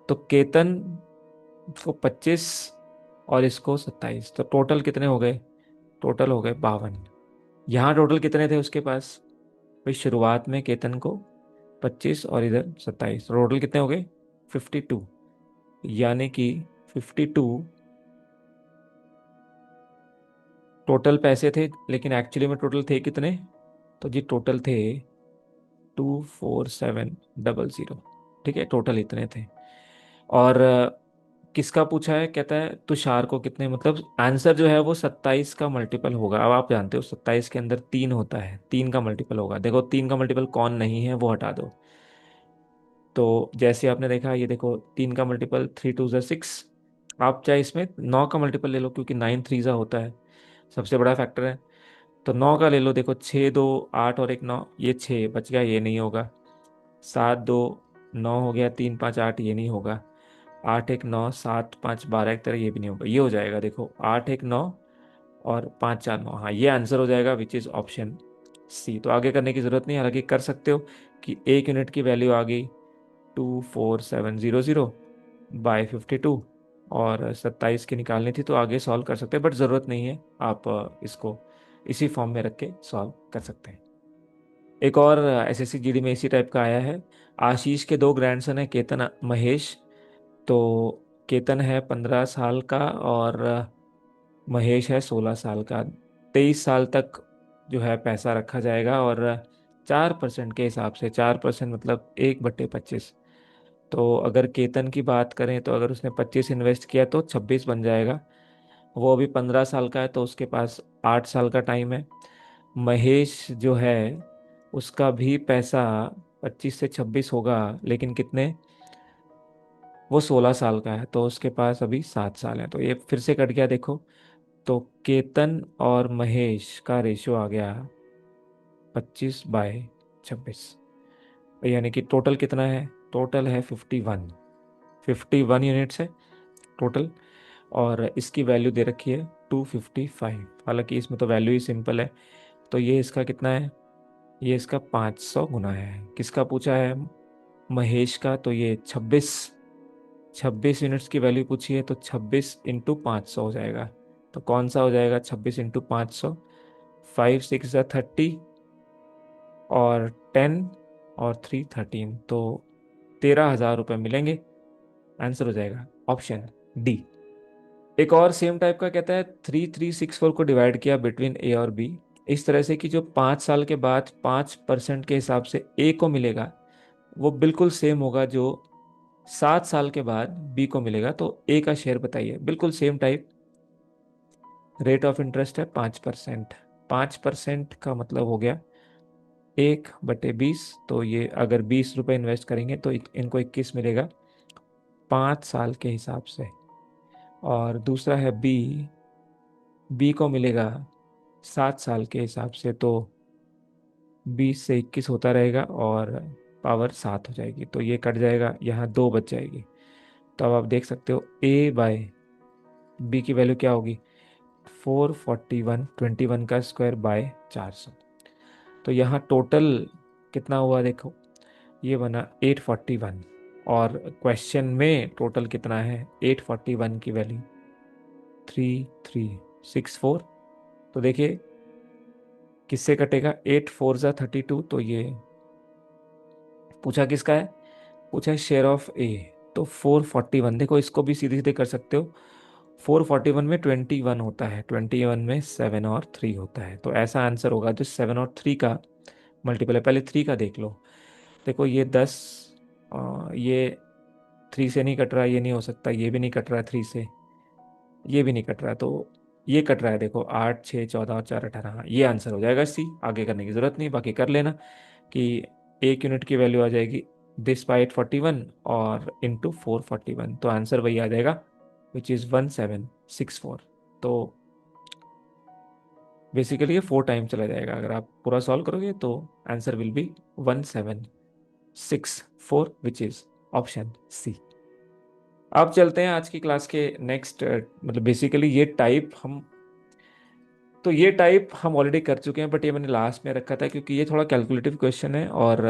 तो केतन को 25 और इसको 27, तो टोटल कितने हो गए? टोटल हो गए 52। यहाँ टोटल कितने थे उसके पास? भाई शुरुआत में केतन को 25 और इधर 27, टोटल कितने हो गए? 52। यानी कि 52 टोटल पैसे थे, लेकिन एक्चुअली में टोटल थे कितने? तो जी टोटल थे 24700। ठीक है, टोटल इतने थे। और किसका पूछा है? कहता है तुषार को कितने, मतलब आंसर जो है वो 27 का मल्टीपल होगा। अब आप जानते हो 27 के अंदर 3 होता है, 3 का मल्टीपल होगा। देखो 3 का मल्टीपल कौन नहीं है वो हटा दो। तो जैसे आपने देखा, ये देखो 3 का मल्टीपल 3 2 6। आप चाहे इसमें 9 का मल्टीपल ले लो, क्योंकि 9 3 होता है, सबसे बड़ा फैक्टर है। तो 9 का ले लो, देखो 6 2 8 और एक 9, ये 6 बच गया, ये नहीं होगा। 7 2 9 हो गया, 3 5 8, ये नहीं होगा। 8 1 9, 7 5 12, एक तरह ये भी नहीं होगा। ये हो जाएगा, देखो 8 1 9 और 5 4 9। हाँ, ये आंसर हो जाएगा, विच इज ऑप्शन सी। तो आगे करने की जरूरत नहीं, हालांकि कर सकते हो कि 1 यूनिट की वैल्यू आ गई 24700/52, और 27 की निकालनी थी, तो आगे सॉल्व कर सकते हैं, बट ज़रूरत नहीं है। आप इसको इसी फॉर्म में रख के सॉल्व कर सकते हैं। एक और एसएससी जीडी में इसी टाइप का आया है। आशीष के दो ग्रैंडसन है, केतन महेश। तो केतन है 15 साल का और महेश है 16 साल का। 23 साल तक जो है पैसा रखा जाएगा, और 4% के हिसाब से, 4% मतलब 1/25। तो अगर केतन की बात करें, तो अगर उसने 25 इन्वेस्ट किया तो 26 बन जाएगा। वो अभी 15 साल का है, तो उसके पास 8 साल का टाइम है। महेश जो है उसका भी पैसा 25 से 26 होगा, लेकिन कितने? वो 16 साल का है, तो उसके पास अभी 7 साल है। तो ये फिर से कट गया, देखो। तो केतन और महेश का रेशियो आ गया 25/26, यानी कि टोटल कितना है? टोटल है 51 यूनिट्स है टोटल। और इसकी वैल्यू दे रखी है 255। हालांकि इसमें तो वैल्यू ही सिंपल है। तो ये इसका कितना है? ये इसका 500 गुना है। किसका पूछा है? महेश का। तो ये 26 यूनिट्स की वैल्यू पूछी है, तो 26 × 500 हो जाएगा। तो कौन सा हो जाएगा 26 × 500? 5 6 30, और 10 और 3 13, तो 13,000 रुपये मिलेंगे। आंसर हो जाएगा ऑप्शन डी। एक और सेम टाइप का कहता है 3364 को डिवाइड किया बिटवीन ए और बी, इस तरह से कि जो 5 साल के बाद 5% के हिसाब से ए को मिलेगा, वो बिल्कुल सेम होगा जो 7 साल के बाद बी को मिलेगा। तो ए का शेयर बताइए। बिल्कुल same type. Rate of interest है 5%। 5% का मतलब हो गया 1/20। तो ये अगर 20 रुपये इन्वेस्ट करेंगे तो इनको 21 मिलेगा 5 साल के हिसाब से। और दूसरा है बी। बी को मिलेगा 7 साल के हिसाब से, तो 20 से 21 होता रहेगा, और पावर 7 हो जाएगी। तो ये कट जाएगा, यहाँ 2 बच जाएगी। तो अब आप देख सकते हो ए बाय बी की वैल्यू क्या होगी? 441, 21 का स्क्वायर बाय 400। तो यहाँ टोटल कितना हुआ देखो, ये बना 841। और क्वेश्चन में टोटल कितना है? 841 की वैल्यू 3364। तो देखिए किससे कटेगा? 8 4 × 32। तो ये पूछा किसका है? पूछा है शेयर ऑफ ए। तो 441, देखो इसको भी सीधे सीधे कर सकते हो। 441 में 21 होता है, 21 में 7 और 3 होता है। तो ऐसा आंसर होगा जो 7 और 3 का मल्टीपल है। पहले 3 का देख लो। देखो ये 10, ये 3 से नहीं कट रहा, ये नहीं हो सकता, ये भी नहीं कट रहा है 3 से, ये भी नहीं कट रहा है। तो ये कट रहा है, देखो 8 6 14 और 4 18। हाँ, ये आंसर हो जाएगा सी। आगे करने की जरूरत नहीं, बाकी कर लेना कि 1 यूनिट की वैल्यू आ जाएगी दिस बाई 841 और इंटू 441। तो आंसर वही आ जाएगा विच इज़ 1764। तो बेसिकली ये 4 टाइम चला जाएगा। अगर आप पूरा सॉल्व करोगे तो answer will be 1764, which is option C. अब चलते हैं आज की क्लास के नेक्स्ट, मतलब बेसिकली ये टाइप हम ऑलरेडी कर चुके हैं, बट ये मैंने लास्ट में रखा था क्योंकि ये थोड़ा कैलकुलेटिव क्वेश्चन है और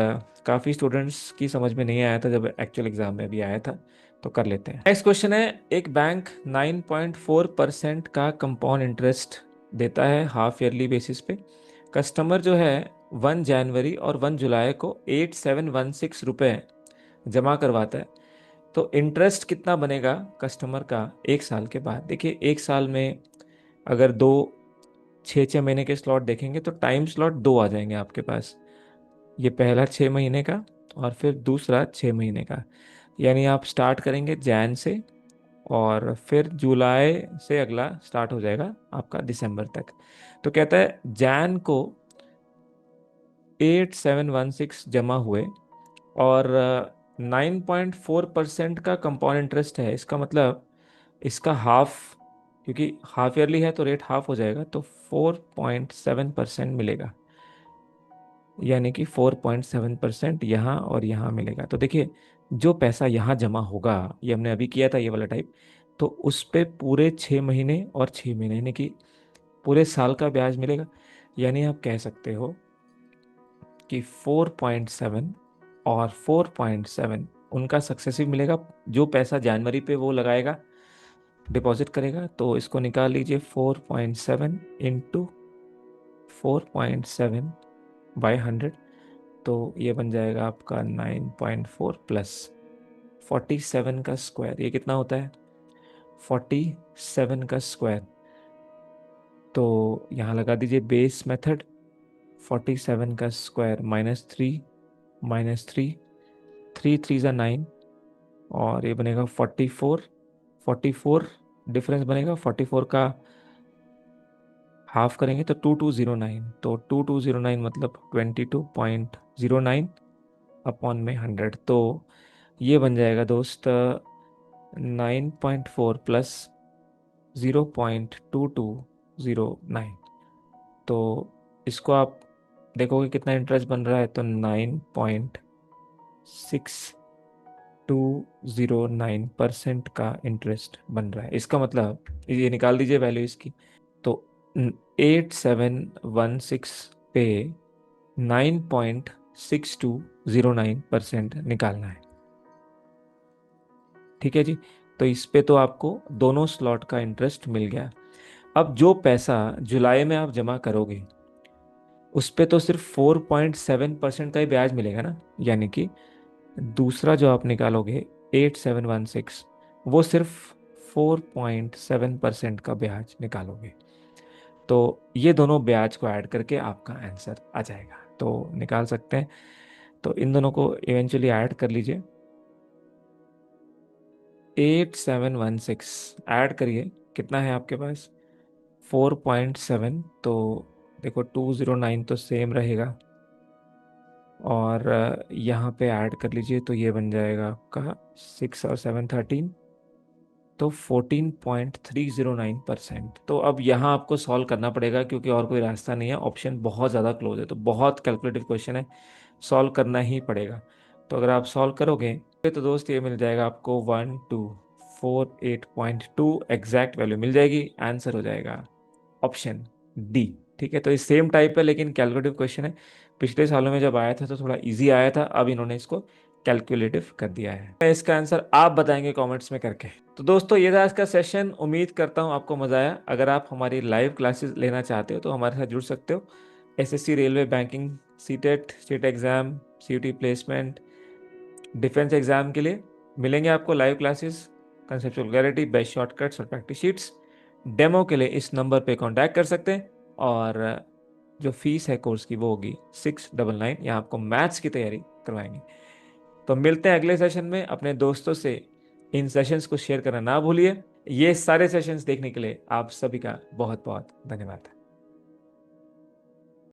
काफ़ी स्टूडेंट्स की समझ में नहीं आया था जब एक्चुअल एग्जाम में भी आया था। तो कर लेते हैं। नेक्स्ट क्वेश्चन है, एक बैंक 9.4% का कंपाउंड इंटरेस्ट देता है हाफ ईयरली बेसिस पे। कस्टमर जो है 1 जनवरी और 1 जुलाई को 8716 रुपये जमा करवाता है। तो इंटरेस्ट कितना बनेगा कस्टमर का 1 साल के बाद? देखिए, 1 साल में अगर दो 6 6 महीने के स्लॉट देखेंगे तो टाइम स्लॉट दो आ जाएंगे आपके पास। ये पहला 6 महीने का और फिर दूसरा 6 महीने का। यानी आप स्टार्ट करेंगे जैन से और फिर जुलाई से अगला स्टार्ट हो जाएगा आपका दिसंबर तक। तो कहता है जैन को 8716 जमा हुए और 9.4% का कंपाउंड इंटरेस्ट है। इसका मतलब इसका हाफ, क्योंकि हाफ ईयरली है तो रेट हाफ हो जाएगा, तो 4.7% मिलेगा। यानी कि 4.7% यहाँ और यहाँ मिलेगा। तो देखिए, जो पैसा यहाँ जमा होगा, ये हमने अभी किया था ये वाला टाइप, तो उस पे पूरे 6 महीने और 6 महीने यानी कि पूरे साल का ब्याज मिलेगा। यानी आप कह सकते हो कि 4.7 और 4.7 उनका सक्सेसिव मिलेगा। जो पैसा जनवरी पे वो लगाएगा, डिपॉजिट करेगा, तो इसको निकाल लीजिए। 4.7 इंटू 4.7 बाई 100, तो ये बन जाएगा आपका 9.4 प्लस 47 का स्क्वायर। ये कितना होता है? 47 का स्क्वायर। तो यहाँ लगा दीजिए बेस मेथड। 47 का square minus three, three three ज़ा 9, और ये बनेगा 44। 44 डिफरेंस बनेगा, 44 का हाफ करेंगे तो 2209, तो 2209 मतलब 22.09 अपॉन में 100। तो ये बन जाएगा दोस्त 9.4 प्लस 0.2209। तो इसको आप देखोगे कितना इंटरेस्ट बन रहा है, तो 9.6209% का इंटरेस्ट बन रहा है। इसका मतलब ये निकाल दीजिए वैल्यू इसकी। तो 8716 पे 9.6209% निकालना है। ठीक है जी। तो इस पे तो आपको दोनों स्लॉट का इंटरेस्ट मिल गया। अब जो पैसा जुलाई में आप जमा करोगे उस पे तो सिर्फ 4.7% का ही ब्याज मिलेगा ना। यानी कि दूसरा जो आप निकालोगे 8716, वो सिर्फ 4.7% का ब्याज निकालोगे। तो ये दोनों ब्याज को ऐड करके आपका आंसर आ जाएगा, तो निकाल सकते हैं। तो इन दोनों को इवेंचुअली ऐड कर लीजिए। 8716 ऐड करिए, कितना है आपके पास? 4.7। तो देखो 209 तो सेम रहेगा, और यहाँ पे ऐड कर लीजिए तो ये बन जाएगा आपका 6 और 7 13, तो 14.309%। तो अब यहाँ आपको सॉल्व करना पड़ेगा क्योंकि और कोई रास्ता नहीं है, ऑप्शन बहुत ज़्यादा क्लोज है, तो बहुत कैलकुलेटिव क्वेश्चन है, सॉल्व करना ही पड़ेगा। तो अगर आप सॉल्व करोगे तो दोस्त ये मिल जाएगा आपको 1248.2 एग्जैक्ट वैल्यू मिल जाएगी। आंसर हो जाएगा ऑप्शन डी। ठीक है, तो ये सेम टाइप है लेकिन कैलकुलेटिव क्वेश्चन है। पिछले सालों में जब आया था तो थोड़ा इजी आया था, अब इन्होंने इसको कैलकुलेटिव कर दिया है। इसका आंसर आप बताएंगे कमेंट्स में करके। तो दोस्तों ये था आज का सेशन, उम्मीद करता हूँ आपको मजा आया। अगर आप हमारी लाइव क्लासेस लेना चाहते हो तो हमारे साथ जुड़ सकते हो। SSC, railway, banking, CTET, state exam, CUET placement, defence exam के लिए मिलेंगे आपको live classes, conceptual clarity, best shortcuts और प्रैक्टिस शीट्स। डेमो के लिए इस नंबर पे कांटेक्ट कर सकते हैं, और जो फीस है कोर्स की वो होगी 699। यहाँ आपको मैथ्स की तैयारी करवाएंगे। तो मिलते हैं अगले सेशन में। अपने दोस्तों से इन सेशंस को शेयर करना ना भूलिए। ये सारे सेशंस देखने के लिए आप सभी का बहुत बहुत धन्यवाद।